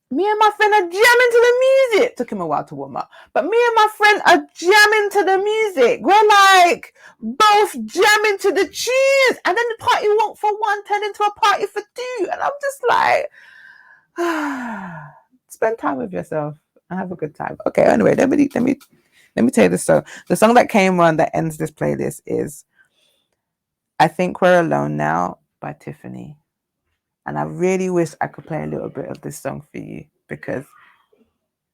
Me and my friend are jamming to the music. Took him a while to warm up. But me and my friend are jamming to the music. We're like both jamming to the tunes. And then the party won't for one turned into a party for two. And I'm just like, spend time with yourself and have a good time. Okay, anyway, let me tell you this song. The song that came on that ends this playlist is I Think We're Alone Now by Tiffany. And I really wish I could play a little bit of this song for you because,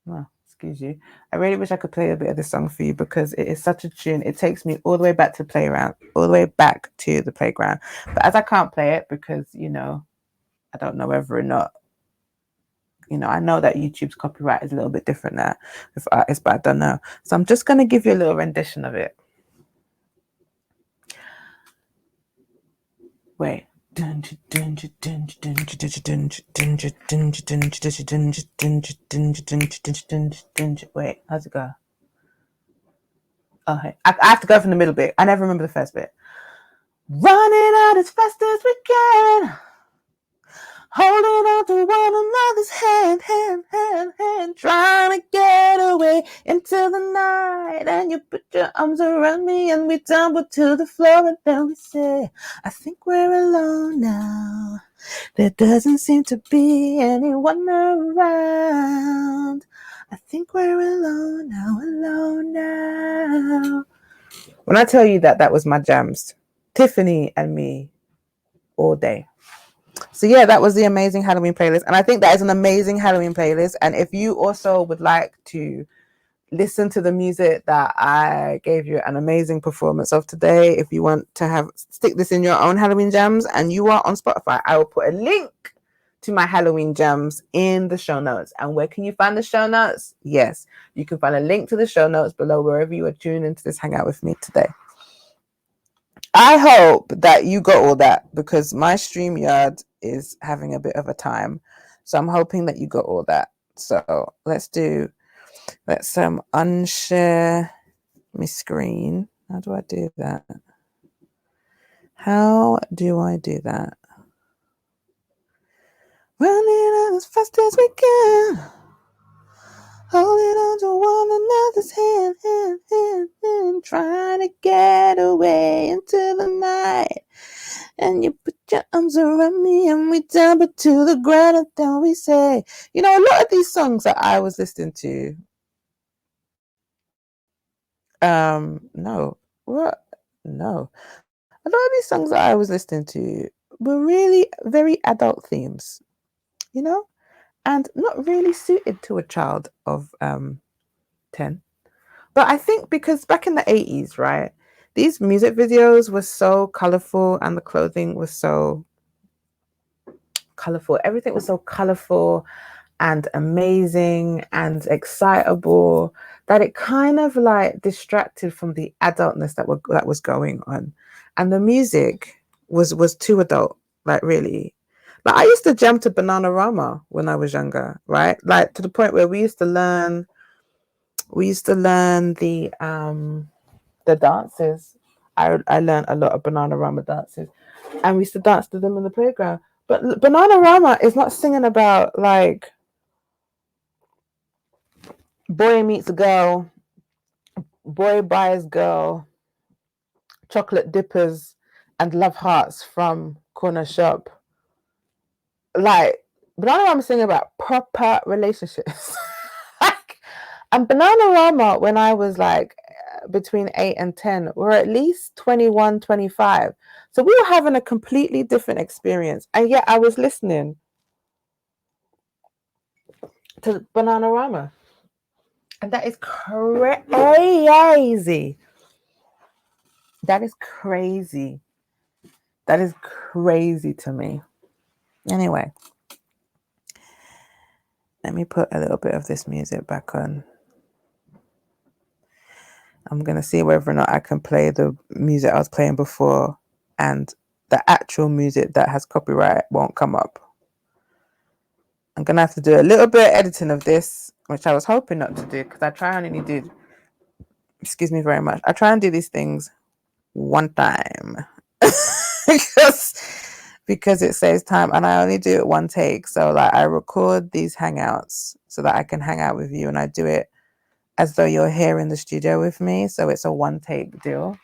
well, excuse you. I really wish I could play a bit of this song for you because it is such a tune. It takes me all the way back to playground, all the way back to the playground. But as I can't play it because, you know, I don't know whether or not, you know, I know that YouTube's copyright is a little bit different now with artists, but I don't know. So I'm just going to give you a little rendition of it. Wait. Wait, how's it go? Oh, hey. I have to go from the middle bit. I never remember the first bit. Running out as fast as we can, holding on to one another's hand, trying to get away into the night. And you put your arms around me and we tumble to the floor and then we say, I think we're alone now. There doesn't seem to be anyone around. I think we're alone now, alone now. When I tell you that, that was my jams. Tiffany and me all day. So yeah, that was the amazing Halloween playlist. And I think that is an amazing Halloween playlist. And if you also would like to listen to the music that I gave you an amazing performance of today, if you want to stick this in your own Halloween jams and you are on Spotify, I will put a link to my Halloween jams in the show notes. And where can you find the show notes? Yes, you can find a link to the show notes below wherever you are tuned into this hangout with me today. I hope that you got all that because my StreamYard is having a bit of a time. So I'm hoping that you got all that. So let's unshare my screen. How do I do that? How do I do that? Running as fast as we can, holding on to one another's hand, trying to get away into the night. And you put your arms around me and we tumble to the ground and then we say, you know, a lot of these songs that I was listening to, no. A lot of these songs that I was listening to were really very adult themes, you know, and not really suited to a child of 10. But I think because back in the 80s, right, these music videos were so colorful and the clothing was so colorful. Everything was so colorful and amazing and excitable that it kind of like distracted from the adultness that was going on. And the music was too adult, like really. Like I used to jam to Bananarama when I was younger, right? Like to the point where we used to learn the dances. I learned a lot of Bananarama dances and we used to dance to them in the playground. But Bananarama is not singing about like boy meets a girl, boy buys girl, chocolate dippers, and love hearts from corner shop. Like Bananarama singing about proper relationships. And Bananarama, when I was like between 8 and 10, were at least 21, 25. So we were having a completely different experience. And yet I was listening to Bananarama. And that is crazy. That is crazy. That is crazy to me. Anyway, let me put a little bit of this music back on. I'm going to see whether or not I can play the music I was playing before and the actual music that has copyright won't come up. I'm going to have to do a little bit of editing of this, which I was hoping not to do because I try and only do, excuse me very much, I try and do these things one time because it saves time and I only do it one take. So like I record these hangouts so that I can hang out with you and I do it as though you're here in the studio with me. So it's a one take deal.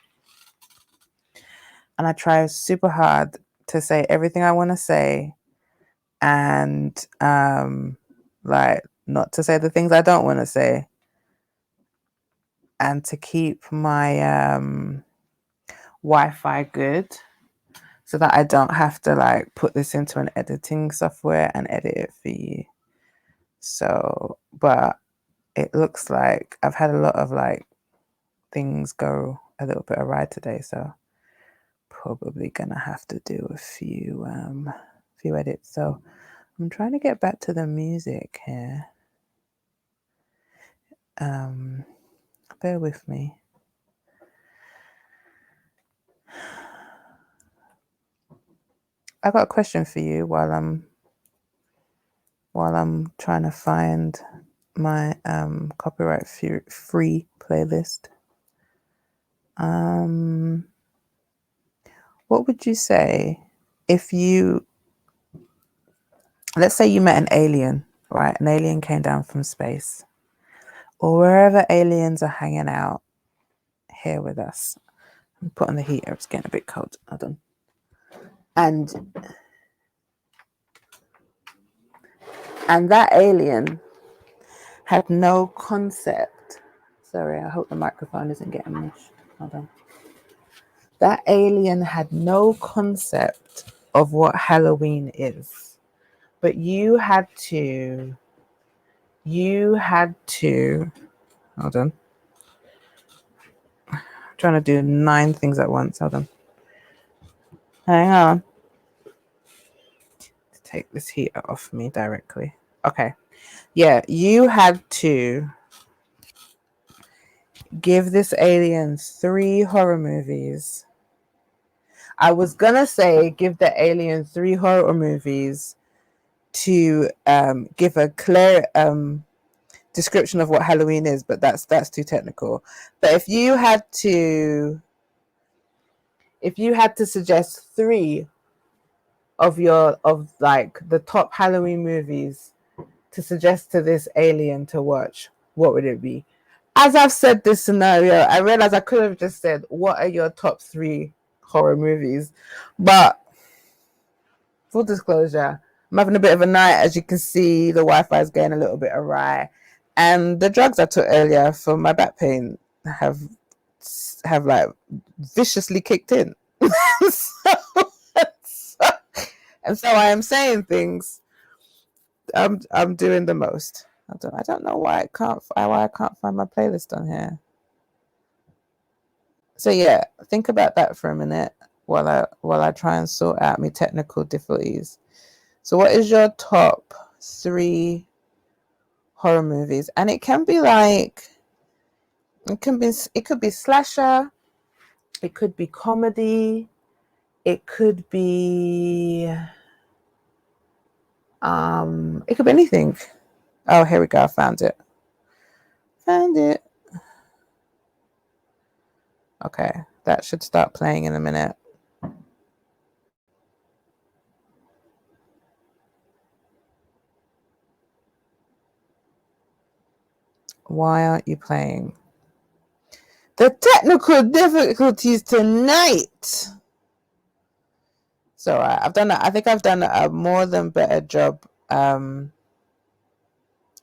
And I try super hard to say everything I want to say and like not to say the things I don't want to say and to keep my Wi-Fi good so that I don't have to like put this into an editing software and edit it for you. So, but it looks like I've had a lot of like things go a little bit awry today, so probably gonna have to do a few edits. So I'm trying to get back to the music here. Bear with me. I got a question for you while I'm trying to find my copyright free playlist. What would you say if let's say you met an alien, right? An alien came down from space, or wherever aliens are hanging out here with us. I'm putting the heater, it's getting a bit cold. Hold on. And that alien had no concept. Sorry, I hope the microphone isn't getting mush. Hold on. That alien had no concept of what Halloween is. But you had to, hold on. I'm trying to do 9 things at once. Hold on. Hang on. Take this heater off me directly. Okay. Yeah, you had to give this alien 3 horror movies. I was gonna say give the alien 3 horror movies to give a clear description of what Halloween is, but that's too technical. But if you had to suggest 3 of like the top Halloween movies to suggest to this alien to watch, what would it be? As I've said this scenario, I realize I could have just said, what are your top 3 horror movies? But full disclosure, I'm having a bit of a night. As you can see, the Wi-Fi is getting a little bit awry. And the drugs I took earlier for my back pain have like viciously kicked in. And so I am saying things. I'm doing the most. I don't know why I can't find my playlist on here. So yeah, think about that for a minute while I try and sort out my technical difficulties. So what is your top 3 horror movies? And it can be like it could be slasher, it could be comedy, it could be anything. Oh, here we go. I found it. Okay, that should start playing in a minute. Why aren't you playing? The technical difficulties tonight. So I think I've done a more than better job.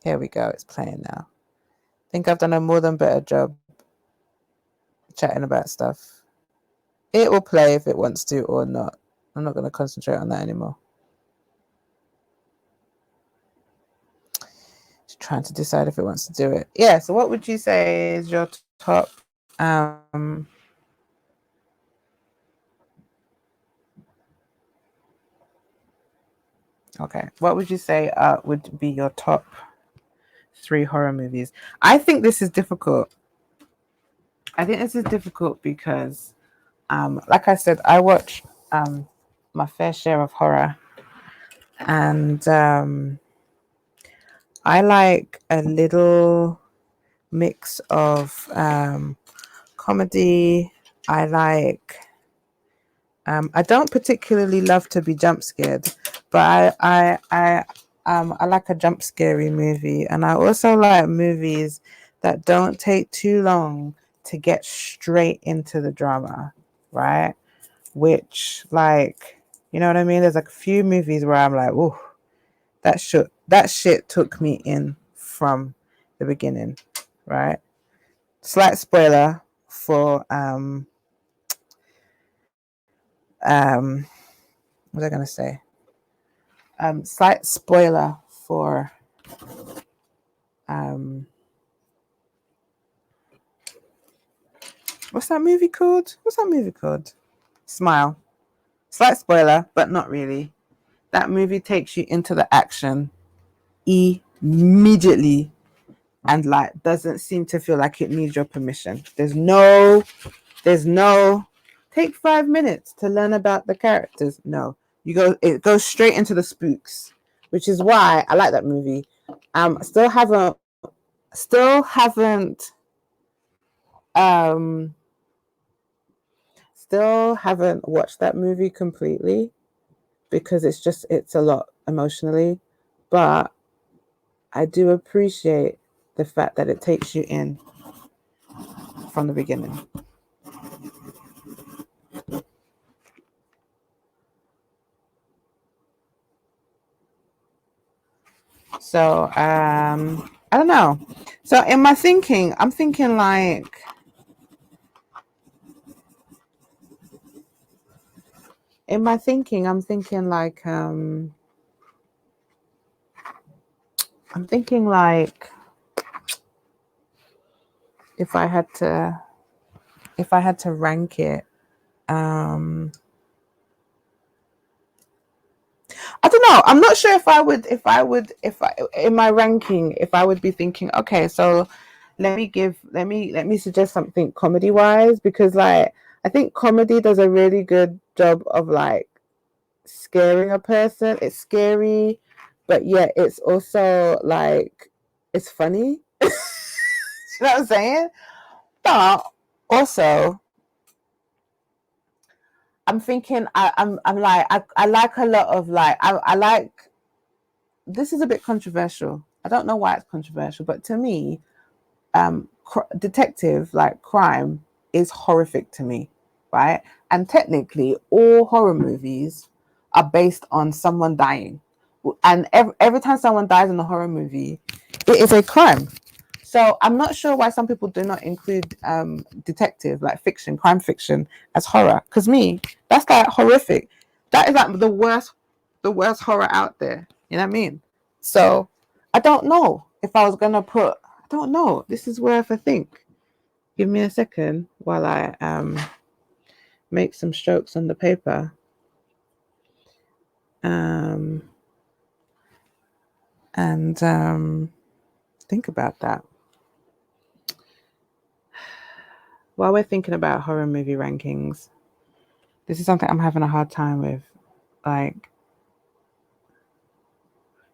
Here we go. It's playing now. I think I've done a more than better job chatting about stuff. It will play if it wants to or not. I'm not going to concentrate on that anymore. Just trying to decide if it wants to do it. Yeah. So what would you say is your top? Okay. What would you say would be your top 3 horror movies? I think this is difficult. Because, like I said, I watch my fair share of horror, and I like a little mix of comedy. I don't particularly love to be jump scared, but I like a jump scary movie, and I also like movies that don't take too long to get straight into the drama, right? Which, like, you know what I mean? There's like a few movies where I'm like, oh, that shit took me in from the beginning, right? Slight spoiler for was I gonna say? Slight spoiler for what's that movie called? Smile. Slight spoiler, but not really. That movie takes you into the action immediately and like doesn't seem to feel like it needs your permission. There's no take 5 minutes to learn about the characters. No. It goes straight into the spooks, which is why I like that movie. Still haven't watched that movie completely because it's a lot emotionally, but I do appreciate the fact that it takes you in from the beginning. So I don't know. So in my thinking, I'm thinking like if I had to rank it, I don't know. I'm not sure if I in my ranking, if I would be thinking, okay, so let me suggest something comedy wise, because like I think comedy does a really good job of like scaring a person. It's scary, but yet it's also like it's funny. You know what I'm saying? But also I'm thinking I'm like I like a lot of like I like, this is a bit controversial. I don't know why it's controversial, but to me, detective like crime is horrific to me, right? And technically, all horror movies are based on someone dying, and every time someone dies in a horror movie, it is a crime. So I'm not sure why some people do not include detective, like fiction, crime fiction, as horror. Because me, that's like horrific. That is like the worst horror out there. You know what I mean? So I don't know if I was gonna put. I don't know. This is worth a think. Give me a second while I make some strokes on the paper. And think about that. While we're thinking about horror movie rankings, this is something I'm having a hard time with. Like,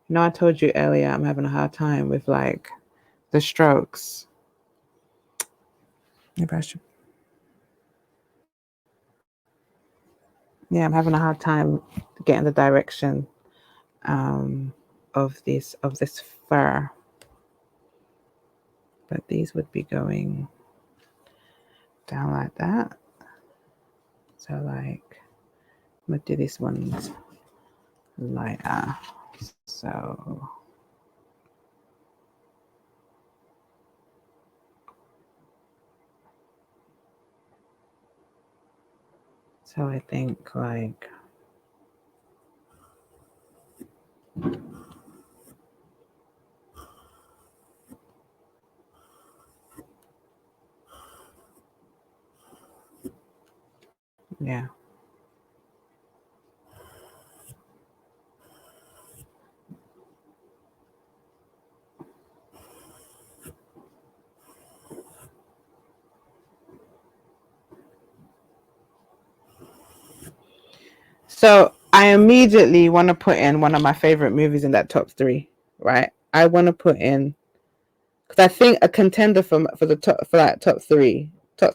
you know, I told you earlier I'm having a hard time with like the strokes. Maybe I should. Yeah, I'm having a hard time getting the direction of this fur. But these would be going down like that. So like, I'm gonna do this one's lighter. So I think like yeah. So I immediately want to put in one of my favorite movies in that top 3, right? I want to put in, because I think a contender for the top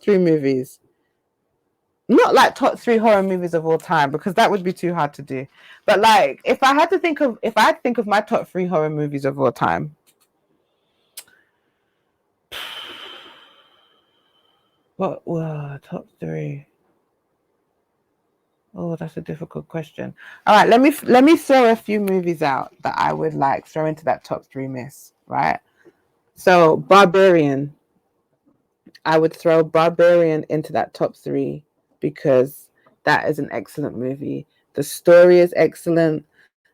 3 movies, not like top 3 horror movies of all time, because that would be too hard to do. But like, if I had to think of my top 3 horror movies of all time, what were top 3? Oh, that's a difficult question. All right, let me throw a few movies out that I would like throw into that top 3 miss, right? So Barbarian, I would throw Barbarian into that top 3 because that is an excellent movie The story is excellent.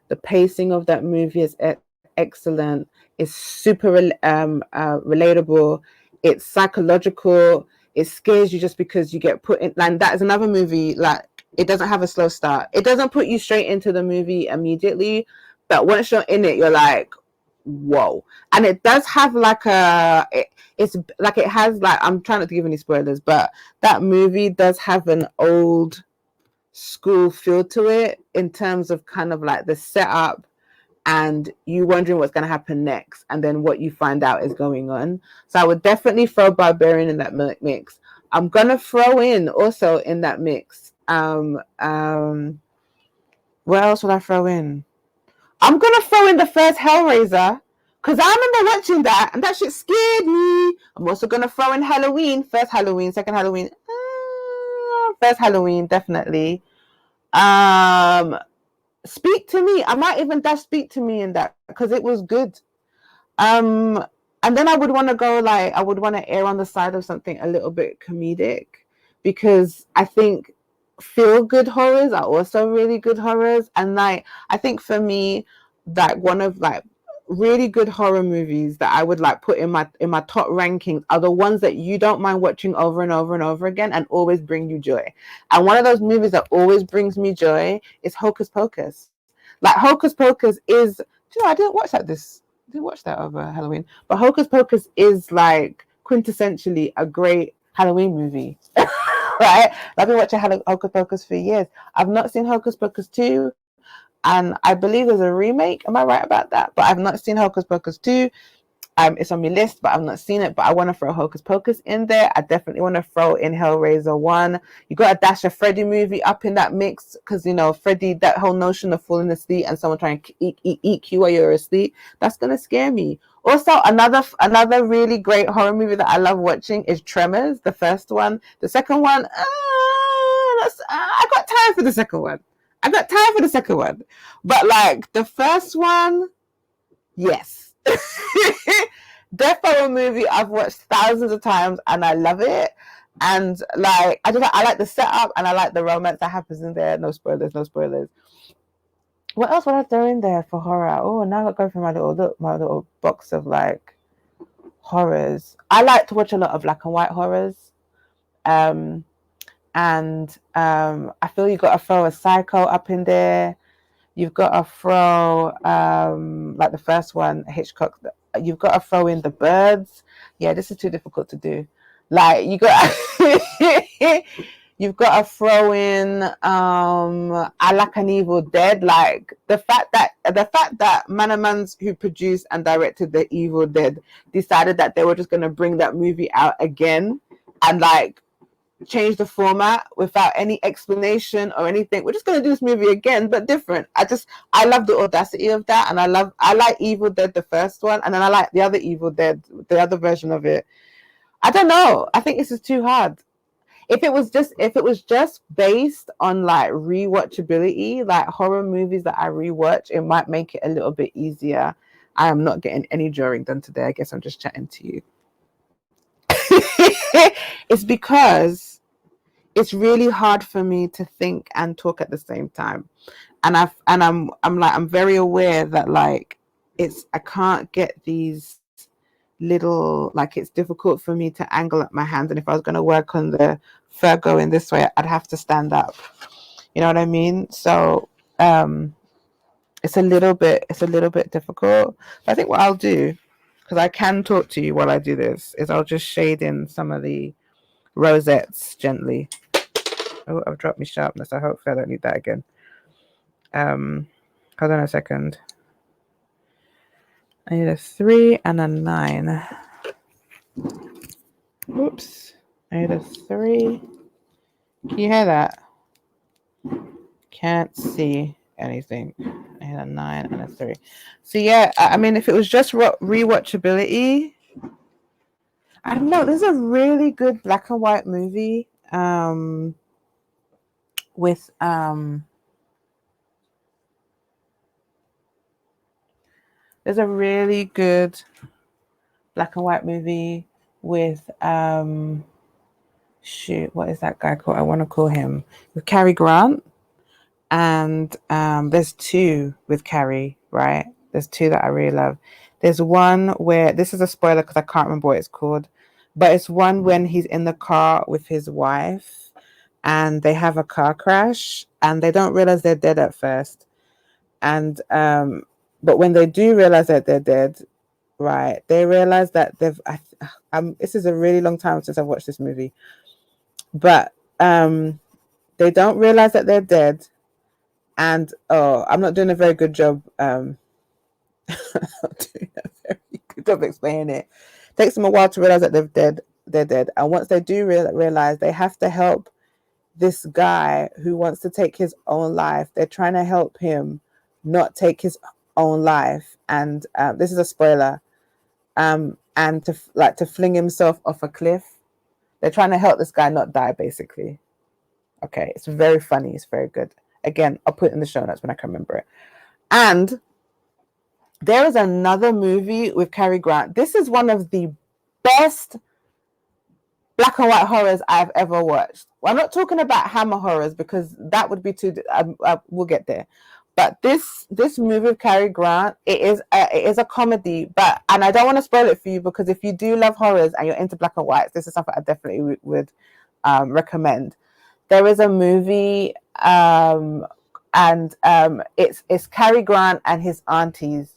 The pacing of that movie is excellent. It's super relatable. It's psychological. It scares you just because you get put in. And that is another movie, like, it doesn't have a slow start. It doesn't put you straight into the movie immediately, but once you're in it, you're like, whoa. And it does have like it's like, it has like, I'm trying not to give any spoilers, but that movie does have an old school feel to it in terms of kind of like the setup and you wondering what's going to happen next, and then what you find out is going on. So I would definitely throw Barbarian in that mix. I'm going to throw in also in that mix. What else would I throw in? I'm going to throw in the first Hellraiser, because I remember watching that and that shit scared me. I'm also going to throw in Halloween, first Halloween, second Halloween. First Halloween, definitely. Speak to Me. I might even dash Speak to Me in that because it was good. And then I would want to go, like, I would want to err on the side of something a little bit comedic, because I think feel good horrors are also really good horrors. And like, I think for me, like, one of like really good horror movies that I would like put in my top rankings are the ones that you don't mind watching over and over and over again and always bring you joy. And one of those movies that always brings me joy is Hocus Pocus. Like, Hocus Pocus is, I didn't watch that over Halloween, but Hocus Pocus is like quintessentially a great Halloween movie. Right? I've been watching Hocus Pocus for years. I've not seen Hocus Pocus 2, and I believe there's a remake. Am I right about that? But I've not seen Hocus Pocus 2. It's on my list, but I've not seen it. But I want to throw Hocus Pocus in there. I definitely want to throw in Hellraiser 1. You got a dash of Freddy movie up in that mix, because, Freddy, that whole notion of falling asleep and someone trying to eat you while you're asleep, that's going to scare me. Also, another really great horror movie that I love watching is Tremors, the first one. The second one, I got time for the second one. But like the first one, yes. Death Horror movie I've watched thousands of times and I love it. And like, I like the setup and I like the romance that happens in there. No spoilers. What else would I throw in there for horror? Oh, now I'll go through my little box of like horrors. I like to watch a lot of black and white horrors. I feel you got to throw a Psycho up in there. You've got to throw like the first one, Hitchcock. You've got to throw in The Birds. Yeah, this is too difficult to do. Like, you've got to throw in I Like an Evil Dead. Like, the fact that Manamans, who produced and directed The Evil Dead, decided that they were just going to bring that movie out again and like change the format without any explanation or anything. We're just going to do this movie again, but different. I love the audacity of that. And I like Evil Dead, the first one. And then I like the other Evil Dead, the other version of it. I don't know. I think this is too hard. If it was just based on like rewatchability, like horror movies that I rewatch, it might make it a little bit easier. I am not getting any drawing done today. I guess I'm just chatting to you. It's because it's really hard for me to think and talk at the same time. And I'm very aware that like I can't get these little, like, it's difficult for me to angle up my hands, and if I was going to work on the fur going this way, I'd have to stand up. You know what I mean? So it's a little bit difficult. But I think what I'll do, because I can talk to you while I do this, is I'll just shade in some of the rosettes gently. Oh, I've dropped my sharpness. I hope I don't need that again. Hold on a second. I need a 3 and a 9. Oops. I need a 3. Can you hear that? Can't see anything. I need a 9 and a 3. So yeah, I mean, if it was just rewatchability, I don't know. There's a really good black and white movie with there's a really good black and white movie with shoot, what is that guy called? I want to call him, with Cary Grant, and there's two with Carrie, right? There's two that I really love. There's one where, this is a spoiler because I can't remember what it's called, but it's one when he's in the car with his wife and they have a car crash and they don't realize they're dead at first. And but when they do realize that they're dead, right, they realize that this is a really long time since I've watched this movie, but they don't realize that they're dead. And I'm not doing a very good job. I'm not doing a very good job explaining it. It takes them a while to realize that they're dead. And once they do realize, they have to help this guy who wants to take his own life. They're trying to help him not take his own life. And this is a spoiler. And to fling himself off a cliff. They're trying to help this guy not die, basically. Okay, it's very funny. It's very good. Again, I'll put it in the show notes when I can remember it. And there is another movie with Cary Grant. This is one of the best black and white horrors I've ever watched. Well, I'm not talking about Hammer horrors because that would be too. We'll get there. But this movie with Cary Grant, it is a comedy. And I don't want to spoil it for you because if you do love horrors and you're into black and whites, this is something I definitely would recommend. There is a movie, and it's Cary Grant and his aunties,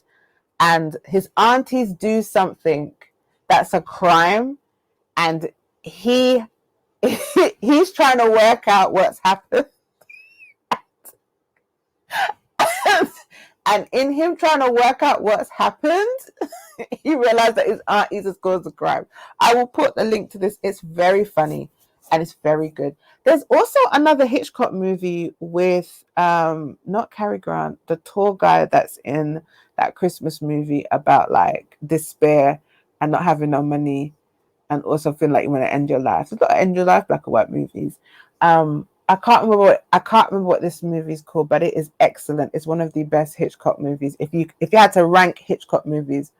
and his aunties do something that's a crime, and he's trying to work out what's happened. And in him trying to work out what's happened, he realized that his aunties has caused the crime. I will put the link to this. It's very funny and it's very good. There's also another Hitchcock movie with not Cary Grant, the tall guy that's in that Christmas movie about like despair and not having no money and also feeling like you want to end your life. It's got end your life black and white movies. I can't remember what this movie is called, but it is excellent. It's one of the best Hitchcock movies. If you had to rank Hitchcock movies,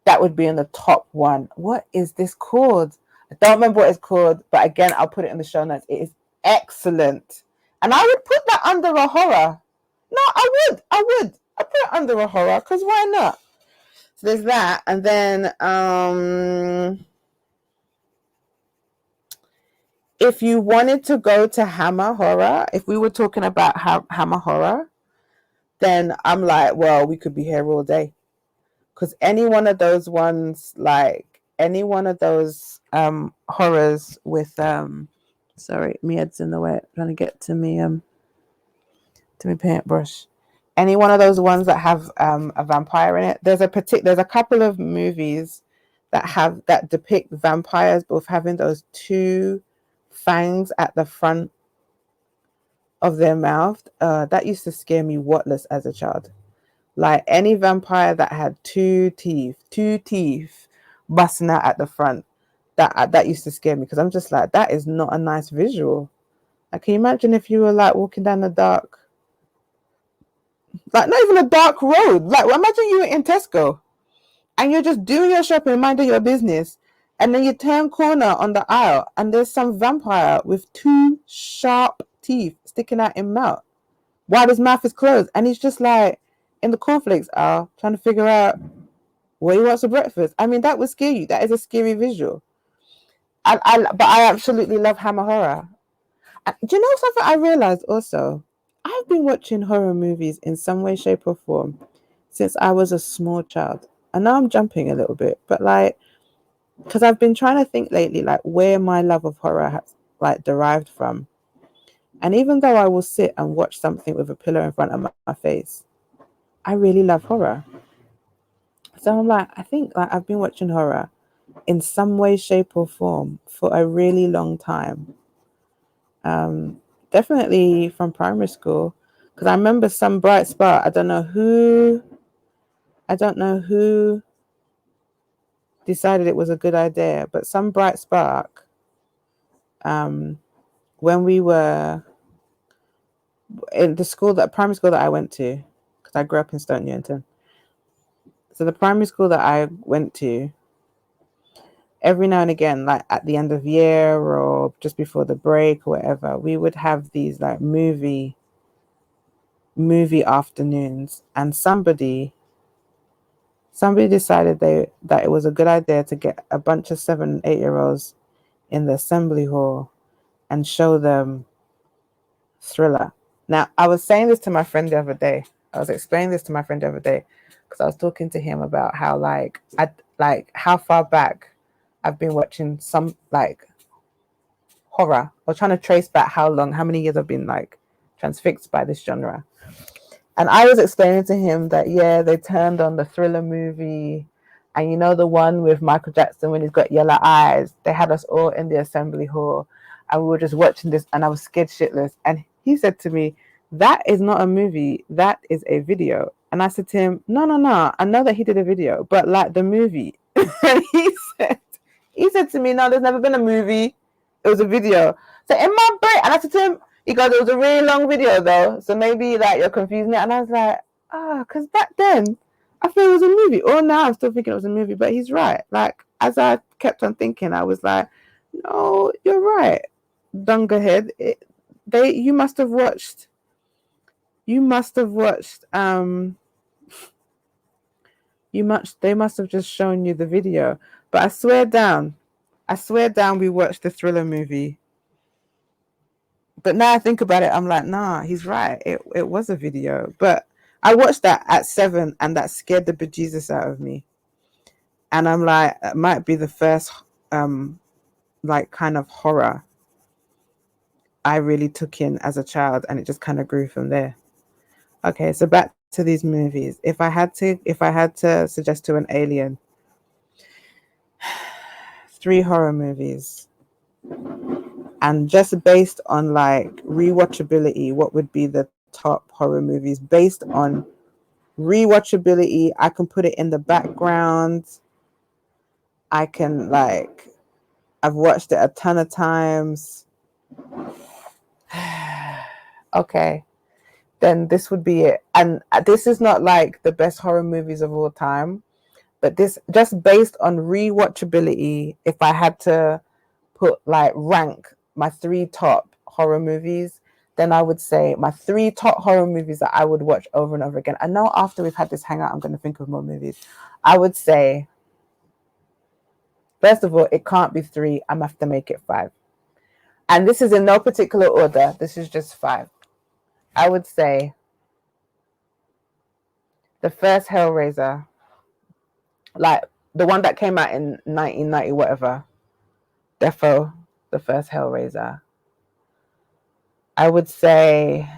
that would be in the top one. What is this called? I don't remember what it's called, but again, I'll put it in the show notes. It is excellent. And I would put that under a horror. No, I would. I'd put it under a horror because why not? So there's that. And then if you wanted to go to Hammer horror, if we were talking about Hammer horror, then I'm like, well, we could be here all day. Because any one of those ones, like any one of those horrors with sorry, my head's in the way, trying to get to me paintbrush. Any one of those ones that have a vampire in it. There's a couple of movies that depict vampires both having those two fangs at the front of their mouth. That used to scare me whatless as a child. Like any vampire that had two teeth busting out at the front, that used to scare me because I'm just like, that is not a nice visual. Like, can you imagine if you were like walking down the dark, like not even a dark road, like imagine you were in Tesco and you're just doing your shopping, minding your business, and then you turn corner on the aisle and there's some vampire with two sharp teeth sticking out in mouth while his mouth is closed, and he's just like in the cornflakes aisle trying to figure out what he wants for breakfast. I mean, that would scare you. That is a scary visual. But I absolutely love Hammer horror. Do you know something I realized also? I've been watching horror movies in some way, shape, or form since I was a small child. And now I'm jumping a little bit, but like, because I've been trying to think lately, like where my love of horror has like derived from. And even though I will sit and watch something with a pillow in front of my face, I really love horror. So I'm like, I think like I've been watching horror in some way, shape, or form for a really long time. Definitely from primary school, because I remember some bright spark. I don't know who decided it was a good idea, but some bright spark. When we were in the primary school that I went to, because I grew up in Stoke Newington. So the primary school that I went to, every now and again, like at the end of year or just before the break or whatever, we would have these like movie movie afternoons, and somebody decided that it was a good idea to get a bunch of 7 and 8-year-olds in the assembly hall and show them Thriller. Now, I was saying this to my friend the other day. I was explaining this to my friend the other day because I was talking to him about how how far back I've been watching some horror, or trying to trace back how many years I've been transfixed by this genre. And I was explaining to him that, yeah, they turned on the Thriller movie, and the one with Michael Jackson when he's got yellow eyes. They had us all in the assembly hall, and we were just watching this, and I was scared shitless. And he said to me, "That is not a movie. That is a video." And I said to him, "No. I know that he did a video, but like the movie." And he said to me, "No, there's never been a movie. It was a video." So in my brain, and I said to him, because it was a really long video though, so maybe you're confusing it. And I was like, because back then I thought it was a movie. Or now I'm still thinking it was a movie, but he's right. As I kept on thinking, I was like, no, you're right, Dungerhead. They must have watched they must have just shown you the video. But I swear down we watched the Thriller movie. But now I think about it, I'm like, nah, he's right. It was a video. But I watched that at 7, and that scared the bejesus out of me. And I'm like, it might be the first kind of horror I really took in as a child, and it just kind of grew from there. Okay, so back to these movies. If I had to suggest to an alien 3 horror movies, and just based on rewatchability, what would be the top horror movies based on rewatchability? I can put it in the background. I can I've watched it a ton of times. Okay, then this would be it. And this is not the best horror movies of all time, but this just based on rewatchability. If I had to put rank my 3 top horror movies, then I would say my 3 top horror movies that I would watch over and over again. I know after we've had this hangout, I'm going to think of more movies. I would say, first of all, it can't be 3. I'm going to have to make it 5. And this is in no particular order. This is just 5. I would say the first Hellraiser, the one that came out in 1990, whatever. Defo, the first Hellraiser. I would say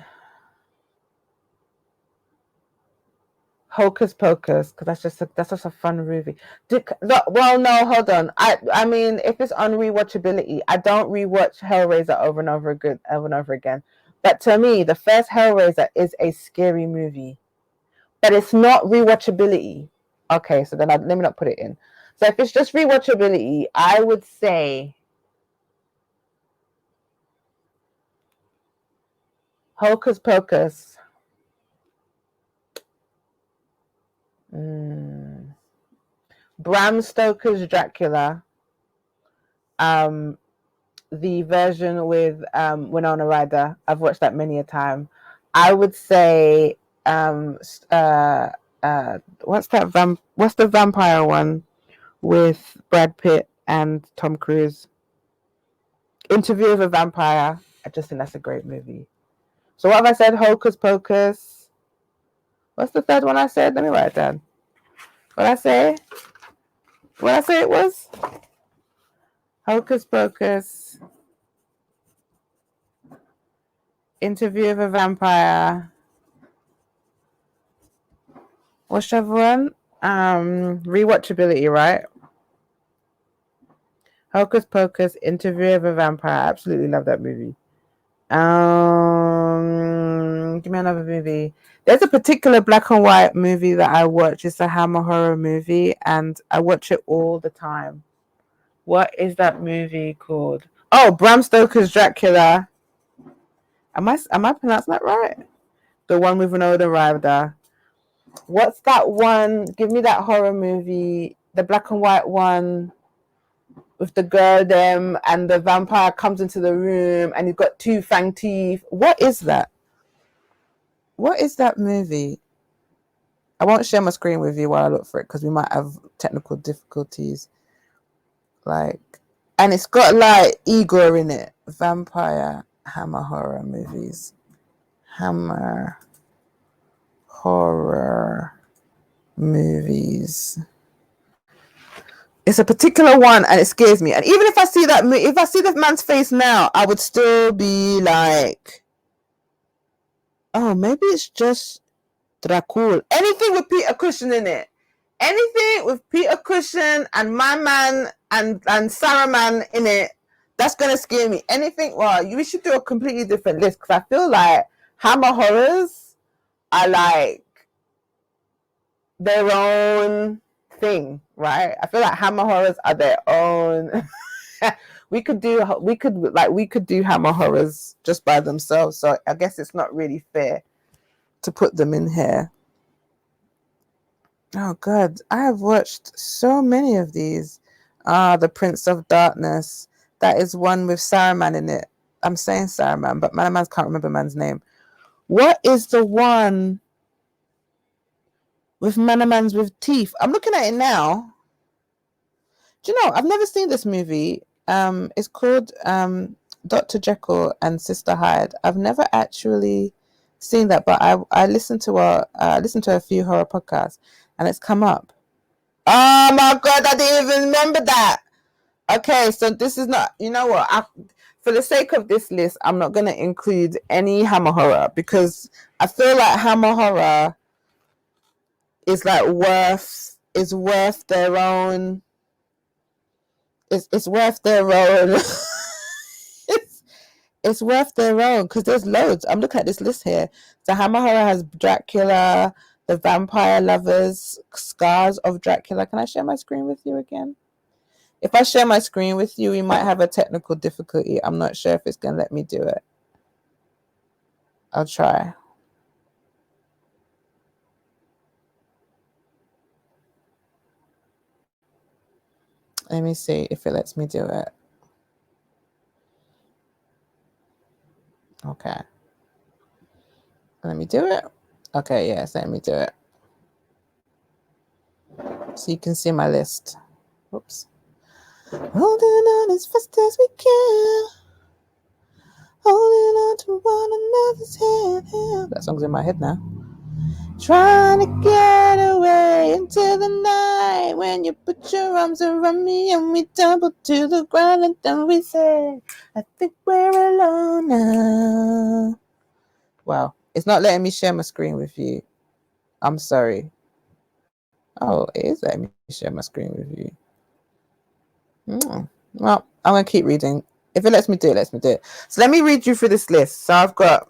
Hocus Pocus, because that's just a fun movie. Well, no, hold on. I mean, if it's on rewatchability, I don't rewatch Hellraiser over and over again. But to me, the first Hellraiser is a scary movie, but it's not rewatchability. Okay, so then let me not put it in. So if it's just rewatchability, I would say Hocus Pocus. Bram Stoker's Dracula. The version with Winona Ryder. I've watched that many a time. I would say what's the vampire one with Brad Pitt and Tom Cruise? Interview with a Vampire. I just think that's a great movie. So what have I said? Hocus Pocus. What's the third one I said? Let me write it down. What I say it was? Hocus Pocus. Interview with a Vampire. What's the other one? Rewatchability, right? Hocus Pocus, Interview with a Vampire. I absolutely love that movie. Give me another movie. There's a particular black and white movie that I watch. It's a Hammer horror movie, and I watch it all the time. What is that movie called? Oh, Bram Stoker's Dracula. Am I pronouncing that right? The one with Winona Ryder. What's that one? Give me that horror movie. The black and white one with the girl and the vampire comes into the room and he's got 2 fang teeth. What is that? what is that movie? I won't share my screen with you while I look for it because we might have technical difficulties. Like, and it's got like Igor in it. Vampire Hammer horror movies. Hammer horror movies. It's a particular one, and it scares me. And even if I see that, if I see the man's face now, I would still be like, "Oh, maybe it's just Dracul." Anything with Peter Cushing in it, anything with Peter Cushing and my man and Saruman in it, that's gonna scare me. Anything? Well, we should do a completely different list because I feel like Hammer horrors are like their own thing, right? I feel like Hammer horrors are their own. we could do Hammer horrors just by themselves. So I guess it's not really fair to put them in here. Oh God, I have watched so many of these. The Prince of Darkness. That is one with Saruman in it. I'm saying Saruman, but my man can't remember man's name. What is the one with Manamans with teeth? I'm looking at it now. Do you know, I've never seen this movie. It's called Dr. Jekyll and Sister Hyde. I've never actually seen that, but I listened to a few horror podcasts and it's come up. Oh my God, I didn't even remember that. Okay, so this is not, you know what? For the sake of this list, I'm not going to include any Hammer horror because I feel like Hammer horror is like worth their own. It's worth their own. it's worth their own because there's loads. I'm looking at this list here. So Hammer horror has Dracula, the Vampire Lovers, Scars of Dracula. Can I share my screen with you again? If I share my screen with you, we might have a technical difficulty. I'm not sure if it's going to let me do it. I'll try. Let me see if it lets me do it. Okay. Let me do it. Okay, yes, let me do it. So you can see my list. Oops. Holding on as fast as we can. Holding on to one another's hand. That song's in my head now. Trying to get away into the night when you put your arms around me and we tumble to the ground and then we say, I think we're alone now. Wow, it's not letting me share my screen with you. I'm sorry. Oh, it is letting me share my screen with you. Well, I'm going to keep reading. If it lets me do it, lets me do it. So let me read you through this list. So I've got,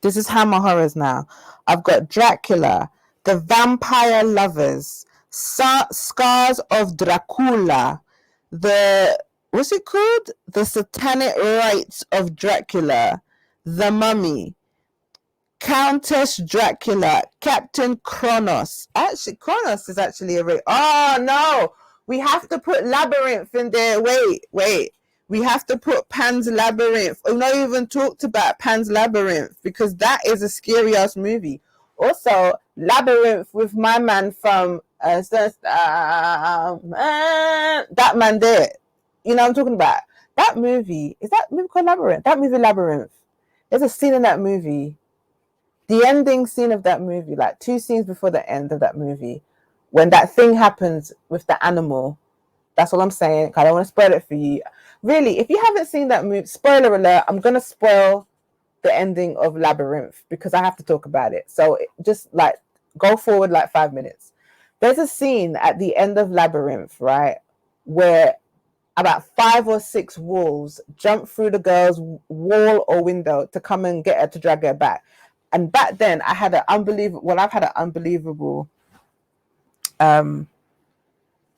this is Hammer horrors now. I've got Dracula, the Vampire Lovers, Scars of Dracula, what's it called? The Satanic Rites of Dracula, The Mummy, Countess Dracula, Captain Kronos. Actually, Kronos is actually oh no, we have to put Labyrinth in there. Wait. We have to put Pan's Labyrinth. We've not even talked about Pan's Labyrinth because that is a scary ass movie. Also, Labyrinth with my man from that man there. You know what I'm talking about? That movie, is that movie called Labyrinth? That movie Labyrinth. There's a scene in that movie. The ending scene of that movie, like 2 scenes before the end of that movie, when that thing happens with the animal. That's all I'm saying. I don't want to spoil it for you. Really, if you haven't seen that movie, spoiler alert, I'm going to spoil the ending of Labyrinth because I have to talk about it. So just like go forward like 5 minutes. There's a scene at the end of Labyrinth, right, where about 5 or 6 wolves jump through the girl's wall or window to come and get her to drag her back. And back then I've had an unbelievable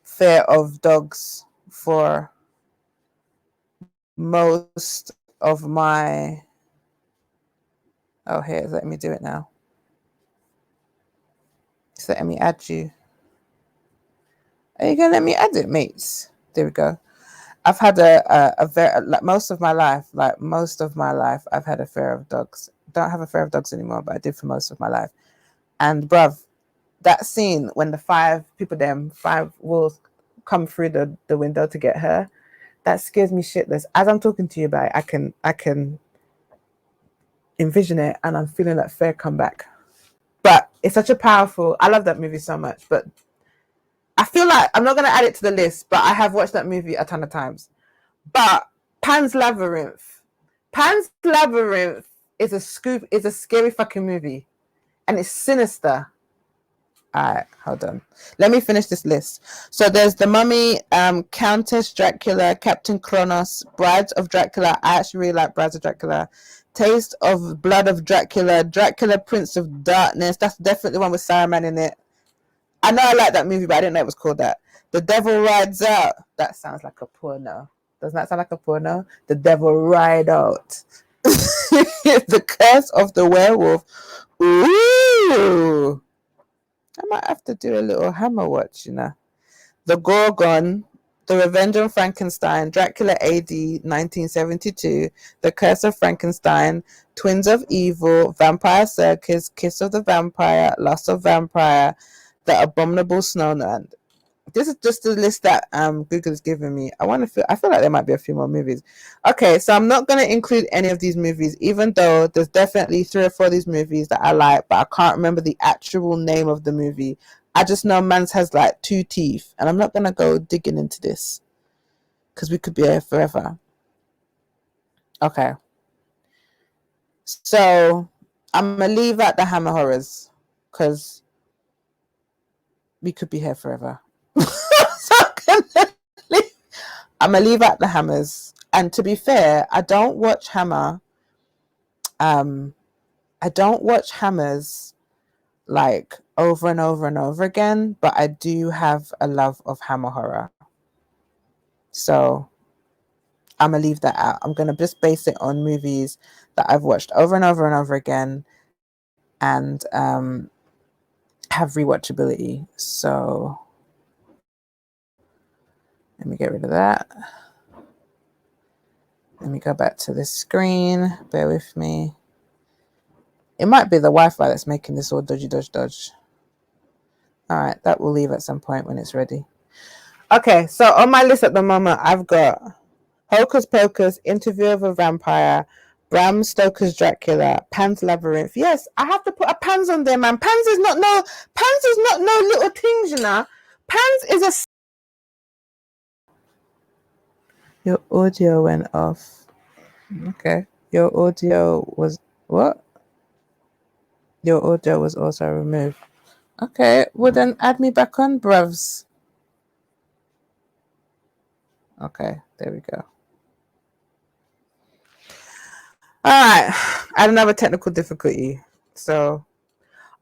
fear of dogs for most of my here, let me do it now. So let me add you. Are you gonna let me add it, mates? There we go. I've had a very most of my life, I've had a fear of dogs. don't have a fear of dogs anymore, but I did for most of my life. And bruv, that scene when the five wolves come through the window to get her, that scares me shitless. As I'm talking to you about it, I can envision it, and I'm feeling that fear come back. But it's such a powerful. I love that movie so much, but I feel like I'm not gonna add it to the list. But I have watched that movie a ton of times. But Pan's Labyrinth is a scary fucking movie, and it's sinister. All right, hold on. Let me finish this list. So there's The Mummy, Countess Dracula, Captain Kronos, Brides of Dracula. I actually really like Brides of Dracula. Taste of Blood of Dracula, Dracula Prince of Darkness. That's definitely the one with Saruman in it. I know I like that movie, but I didn't know it was called that. The Devil Rides Out. That sounds like a porno. Doesn't that sound like a porno? The Devil Ride Out. The Curse of the Werewolf. Ooh. I might have to do a little Hammer watch, you know. The Gorgon, The Revenge of Frankenstein, Dracula AD 1972, The Curse of Frankenstein, Twins of Evil, Vampire Circus, Kiss of the Vampire, Lost of Vampire, The Abominable Snowman. This is just the list that Google has given me. I feel like there might be a few more movies. Okay, so I'm not going to include any of these movies, even though there's definitely 3 or 4 of these movies that I like, but I can't remember the actual name of the movie. I just know Mans has like 2 teeth, and I'm not going to go digging into this because we could be here forever. Okay. So I'm going to leave out the Hammer horrors because we could be here forever. I'm gonna leave out the Hammers, and to be fair, I don't watch Hammer. I don't watch Hammers like over and over and over again, but I do have a love of Hammer horror. So I'm gonna leave that out. I'm gonna just base it on movies that I've watched over and over and over again, and have rewatchability. So let me get rid of that. Let me go back to this screen. Bear with me. It might be the Wi-Fi that's making this all dodgy. All right, that will leave at some point when it's ready. Okay, so on my list at the moment, I've got Hocus Pocus, Interview of a Vampire, Bram Stoker's Dracula, Pan's Labyrinth. Yes, I have to put a Pans on there, man. Pans is not no little things, you know. Pans is a... Your audio went off. Okay. Your audio was... What? Your audio was also removed. Okay, well then add me back on, bruvs. Okay, there we go. All right, I had another technical difficulty. So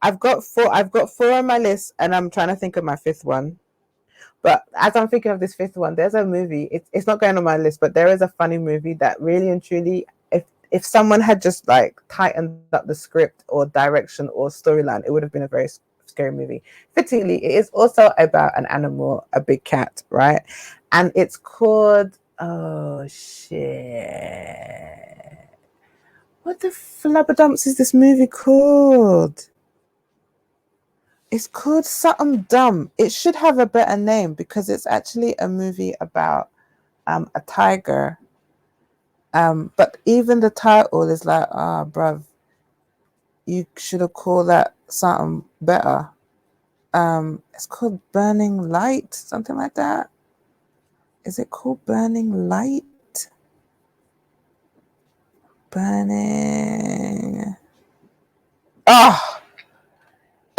I've got 4 on my list, and I'm trying to think of my 5th one. But as I'm thinking of this 5th one, there's a movie. It's not going on my list, but there is a funny movie that really and truly, if someone had just like tightened up the script or direction or storyline, it would have been a very scary movie. Fittingly, it is also about an animal, a big cat, right? And it's called, oh shit, what the flubberdumps is this movie called? It's called something dumb. It should have a better name because it's actually a movie about a tiger. But even the title is like, bruv, you should have called that something better. It's called Burning Light, something like that. Is it called Burning Light?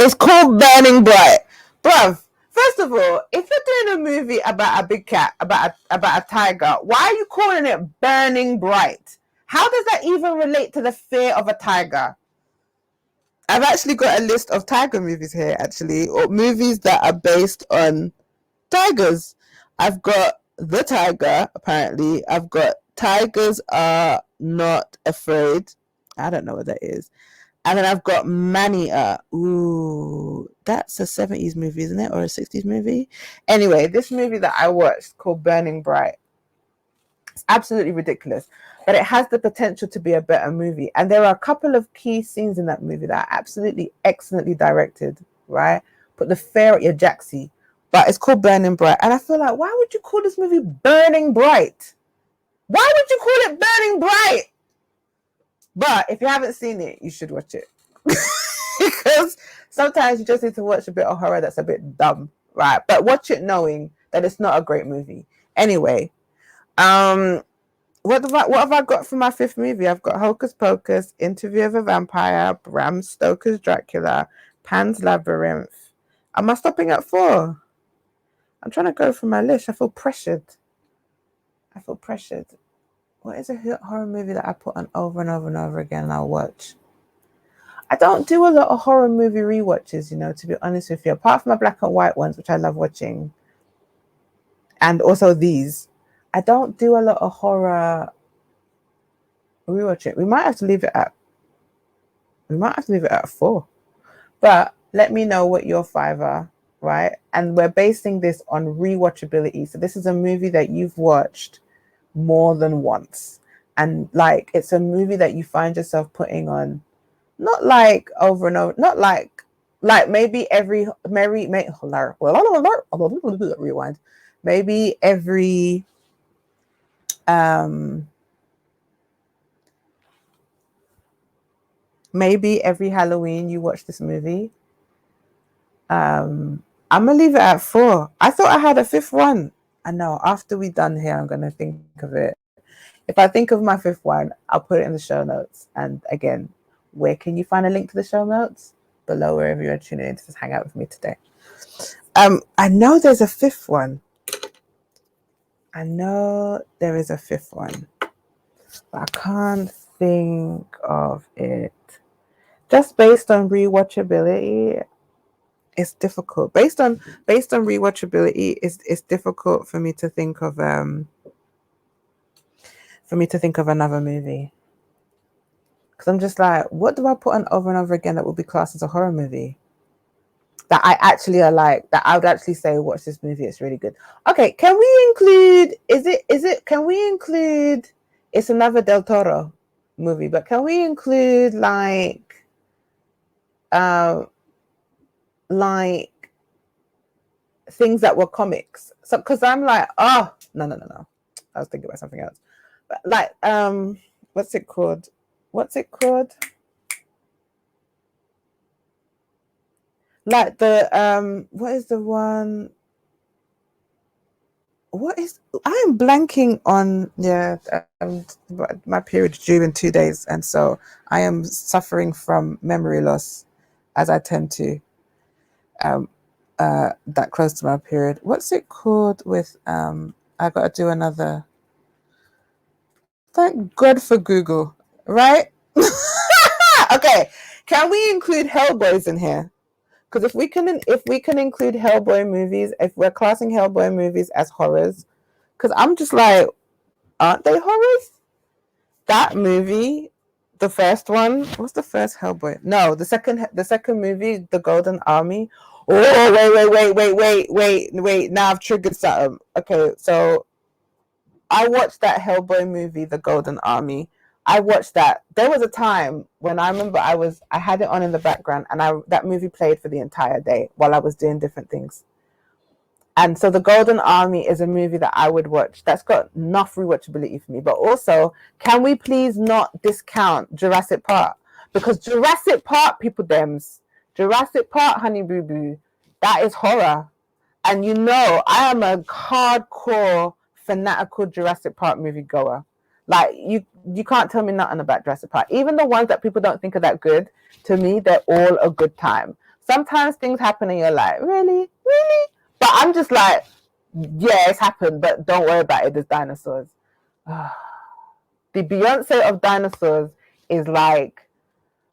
It's called Burning Bright. Bruv, first of all, if you're doing a movie about a big cat, about a tiger, why are you calling it Burning Bright? How does that even relate to the fear of a tiger? I've actually got a list of tiger movies here, actually, or movies that are based on tigers. I've got The Tiger, apparently. I've got Tigers Are Not Afraid. I don't know what that is. And then I've got Mania. Ooh, that's a 70s movie, isn't it? Or a 60s movie? Anyway, this movie that I watched called Burning Bright absolutely ridiculous, but it has the potential to be a better movie. And there are a couple of key scenes in that movie that are absolutely excellently directed, right? Put the fear at your jacksie. But it's called Burning Bright. And I feel like, why would you call this movie Burning Bright? Why would you call it Burning Bright? But if you haven't seen it, you should watch it. Because sometimes you just need to watch a bit of horror that's a bit dumb, right? But watch it knowing that it's not a great movie. Anyway, what have I got for my fifth movie? I've got Hocus Pocus, Interview of a Vampire, Bram Stoker's Dracula, Pan's Labyrinth. Am I stopping at 4? I'm trying to go through my list. I feel pressured. What is a horror movie that I put on over and over and over again and I'll watch? I don't do a lot of horror movie rewatches, to be honest with you. Apart from my black and white ones, which I love watching. And also these. I don't do a lot of horror rewatching. We might have to leave it at 4. But let me know what your 5 are, right? And we're basing this on rewatchability. So this is a movie that you've watched more than once. And like, it's a movie that you find yourself putting on, not like over and over, not like maybe rewind. Maybe every Halloween you watch this movie. I'm gonna leave it at 4. I thought I had a 5th one. I know, after we're done here, I'm gonna think of it. If I think of my 5th one, I'll put it in the show notes. And again, where can you find a link to the show notes? Below, wherever you're tuning in to just hang out with me today. I know there's a 5th one. I know there is a 5th one, but I can't think of it. Just based on rewatchability, it's difficult. Based on rewatchability, it's difficult for me to think of another movie. Because I'm just like, what do I put on over and over again that would be classed as a horror movie? That I actually are like, that I would actually say, watch this movie, it's really good. Okay, can we include, it's another Del Toro movie, but can we include like things that were comics? So, because I'm like, no. I was thinking about something else. But like, what's it called? Like the what is the one? I am blanking on my period is due in 2 days, and so I am suffering from memory loss, as I tend to. That close to my period. What's it called? With I got to do another. Thank God for Google, right? Okay, can we include Hellboys in here? Because if we can include Hellboy movies, if we're classing Hellboy movies as horrors, because I'm just like, aren't they horrors? That movie, the first one, what's the first Hellboy? No, the second movie, The Golden Army. Oh, wait. Now I've triggered something. Okay, so I watched that Hellboy movie, The Golden Army. I watched that. There was a time when I remember I had it on in the background, and that movie played for the entire day while I was doing different things. And so The Golden Army is a movie that I would watch. That's got enough rewatchability for me. But also, can we please not discount Jurassic Park? Because Jurassic Park, Jurassic Park, honey boo boo, that is horror. And I am a hardcore fanatical Jurassic Park movie goer. Like, you can't tell me nothing about Jurassic Park. Even the ones that people don't think are that good, to me, they're all a good time. Sometimes things happen and you're like, really? But I'm just like, yeah, it's happened, but don't worry about it. There's dinosaurs. The Beyonce of dinosaurs is like,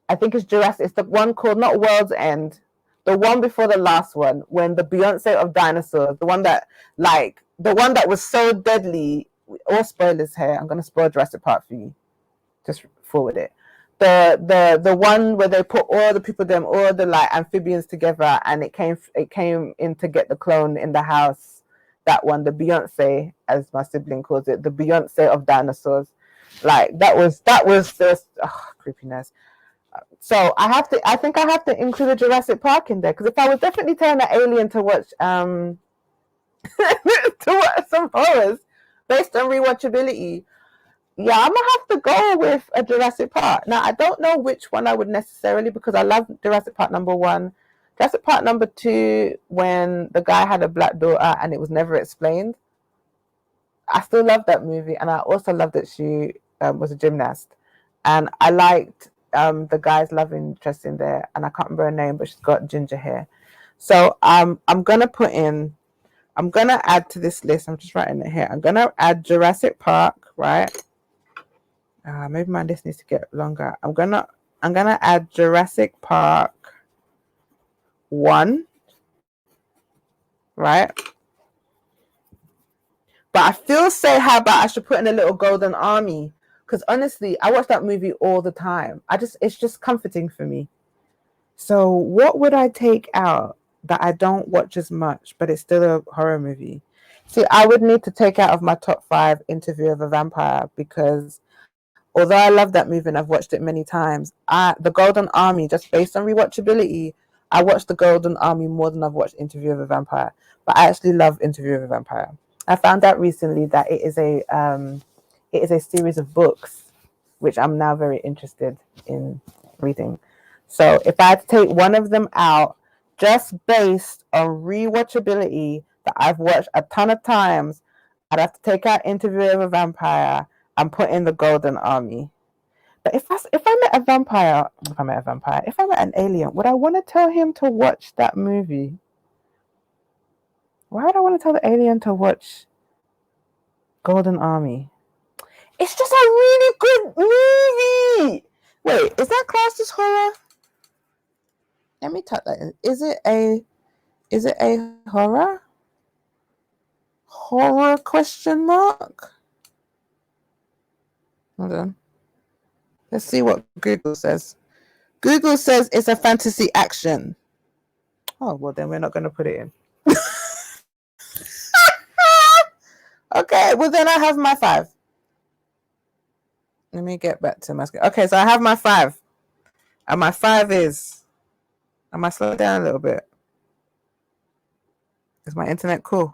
I think it's Jurassic. It's the one called, not World's End, the one before the last one, when the Beyonce of dinosaurs, the one that was so deadly. All spoilers here. I'm gonna spoil Jurassic Park for you. Just forward it. The one where they put all the like amphibians together, and it came in to get the clone in the house that one, the Beyonce, as my sibling calls it, the Beyonce of dinosaurs. Like that was just creepiness. So I think I have to include a Jurassic Park in there, because if I was definitely telling an alien to watch to watch some horrors based on rewatchability, yeah, I'm gonna have to go with a Jurassic Park. Now I don't know which one I would necessarily, because I love Jurassic Park #1, Jurassic Park #2, when the guy had a black daughter and it was never explained. I still love that movie, and I also love that she was a gymnast, and I liked the guy's love interest in there, and I can't remember her name, but she's got ginger hair. So I'm gonna add to this list. I'm just writing it here. I'm gonna add Jurassic Park, right? Maybe my list needs to get longer. I'm gonna add Jurassic Park 1, right? But I feel say, how about I should put in a little Golden Army? Because honestly, I watch that movie all the time. It's just comforting for me. So what would I take out that I don't watch as much, but it's still a horror movie? See, I would need to take out of my top 5 Interview of a Vampire, because although I love that movie and I've watched it many times, the Golden Army, just based on rewatchability, I watched the Golden Army more than I've watched Interview of a Vampire. But I actually love Interview of a Vampire. I found out recently that it is a series of books, which I'm now very interested in reading. So if I had to take one of them out, just based on rewatchability that I've watched a ton of times, I'd have to take out Interview of a Vampire and put in the Golden Army. But if I met an alien, would I want to tell him to watch that movie? Why would I want to tell the alien to watch Golden Army? It's just a really good movie. Wait, is that classed as horror? Let me type that in. Is it a horror? Horror question mark? Hold on. Let's see what Google says. Google says it's a fantasy action. Oh, well, then we're not going to put it in. Okay, well, then I have my 5. Let me get back to my screen. Okay, so I have my 5. And my 5 is... I might slow down a little bit. Is my internet cool?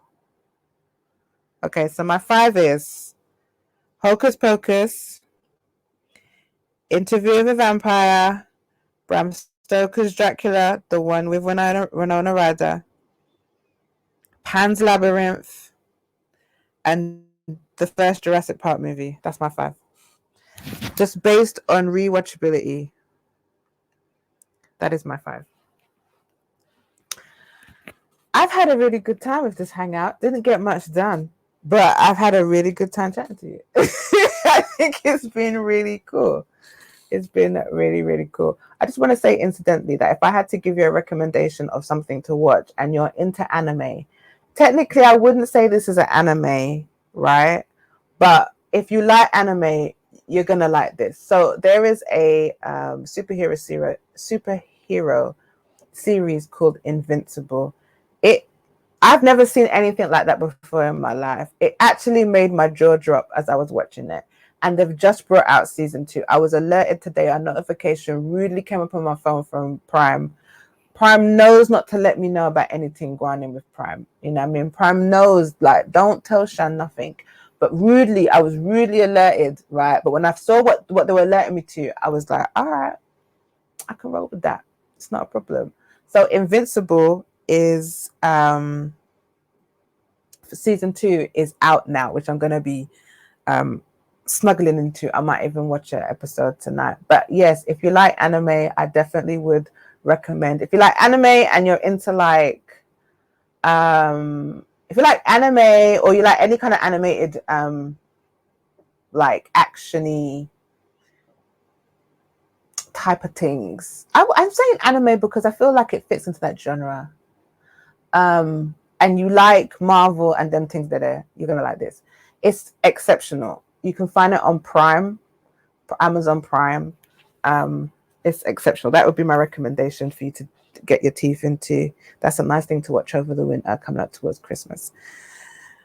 Okay, so my 5 is Hocus Pocus, Interview with a Vampire, Bram Stoker's Dracula, the one with Winona Ryder, Pan's Labyrinth, and the first Jurassic Park movie. That's my 5. Just based on rewatchability. That is my 5. I've had a really good time with this hangout. Didn't get much done, but I've had a really good time chatting to you. I think it's been really cool. It's been really, really cool. I just want to say incidentally that if I had to give you a recommendation of something to watch and you're into anime, technically I wouldn't say this is an anime, right? But if you like anime, you're going to like this. So there is a superhero series called Invincible. I've never seen anything like that before in my life. It actually made my jaw drop as I was watching it. And they've just brought out season 2. I was alerted today. A notification rudely came up on my phone from Prime. Prime knows not to let me know about anything going on with Prime. You know what I mean? Prime knows, like, don't tell Shan nothing. But I was rudely alerted, right? But when I saw what they were alerting me to, I was like, all right, I can roll with that. It's not a problem. So Invincible is season 2 is out now, which I'm going to be snuggling into. I might even watch an episode tonight. But yes, if you like anime, I definitely would recommend. If you like anime and you're into like if you like anime or you like any kind of animated like actiony type of things, I'm saying anime because I feel like it fits into that genre, and you like Marvel and them things that you're gonna like this. It's exceptional. You can find it on Prime, Amazon Prime. It's exceptional. That would be my recommendation for you to get your teeth into. That's a nice thing to watch over the winter coming up towards Christmas.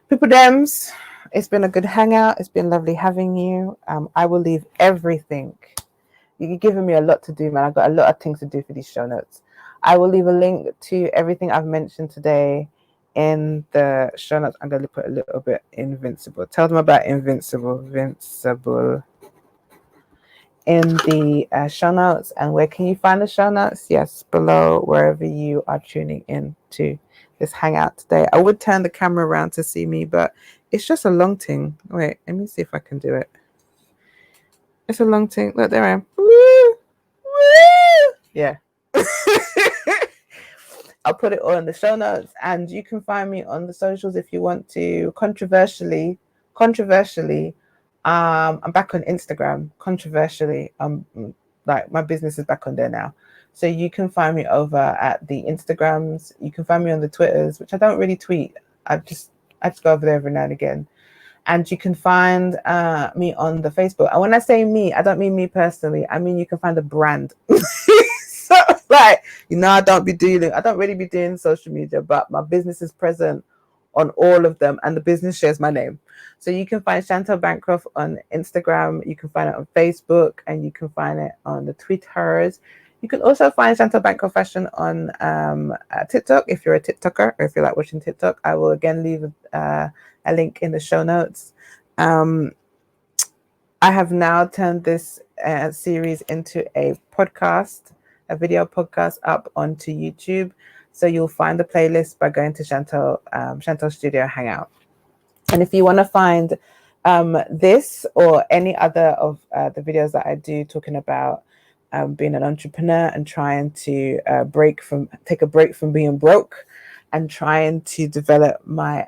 People Dems, it's been a good hangout. It's been lovely having you. I will leave everything. You're giving me a lot to do, man. I've got a lot of things to do for these show notes. I will leave a link to everything I've mentioned today in the show notes. I'm going to put a little bit Invincible. Tell them about Invincible in the show notes. And where can you find the show notes? Yes, below, wherever you are tuning in to this hangout today. I would turn the camera around to see me, but it's just a long thing. Wait, let me see if I can do it. It's a long thing. Look, there I am. Woo! Woo! Yeah. I'll put it all in the show notes, and you can find me on the socials if you want to. Controversially, I'm back on Instagram. Controversially, like my business is back on there now, so you can find me over at the Instagrams. You can find me on the Twitters, which I don't really tweet. I just go over there every now and again. And you can find me on the Facebook. And when I say me, I don't mean me personally. I mean you can find a brand. So, like, I don't really be doing social media, but my business is present on all of them, and the business shares my name. So you can find Chantell Bancroft on Instagram, you can find it on Facebook, and you can find it on the Twitters. You can also find Chantell Bancroft Fashion on TikTok if you're a TikToker, or if you like watching TikTok. I will again leave a link in the show notes. I have now turned this series into a podcast, a video podcast up onto YouTube. So you'll find the playlist by going to Shantell's Studio Hangout. And if you want to find this or any other of the videos that I do talking about being an entrepreneur and trying to take a break from being broke, and trying to develop my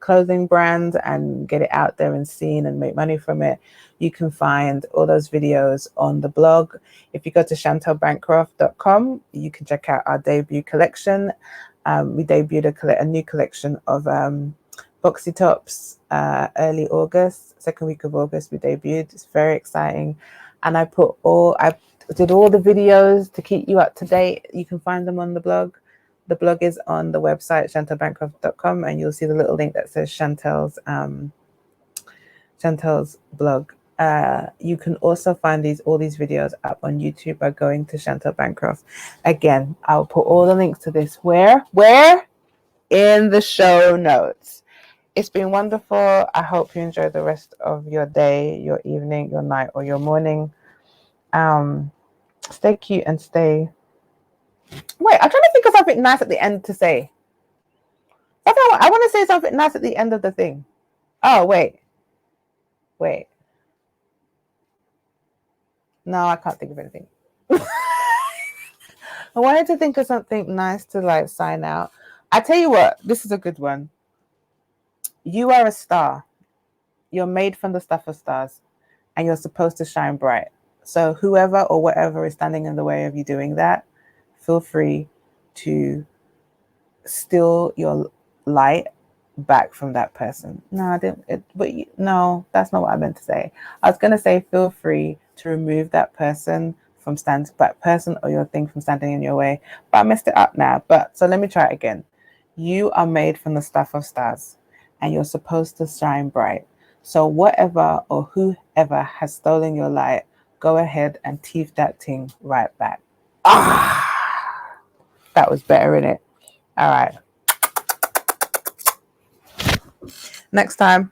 clothing brand and get it out there and seen and make money from it, you can find all those videos on the blog. If you go to Shantell'sBancroft.com, you can check out our debut collection. We debuted a new collection of boxy tops early August, second week of August we debuted. It's very exciting. And I did all the videos to keep you up to date. You can find them on the blog. The blog is on the website, Shantell'sBancroft.com, and you'll see the little link that says Shantell's blog. You can also find all these videos up on YouTube by going to Chantell Bancroft. Again, I'll put all the links to this where in the show notes. It's been wonderful. I hope you enjoy the rest of your day, your evening, your night, or your morning. Stay cute and stay. Wait, I'm trying to think of something nice at the end to say. I want to say something nice at the end of the thing. Oh, wait. No, I can't think of anything. I wanted to think of something nice to like sign out. I tell you what, this is a good one. You are a star. You're made from the stuff of stars, and you're supposed to shine bright. So whoever or whatever is standing in the way of you doing that, feel free to steal your light back from that person. No, I didn't. No, that's not what I meant to say. I was going to say, feel free to remove that person or your thing from standing in your way. But I messed it up now. So let me try it again. You are made from the stuff of stars, and you're supposed to shine bright. So whatever or whoever has stolen your light, go ahead and teeth that thing right back. That was better, innit? All right. Next time.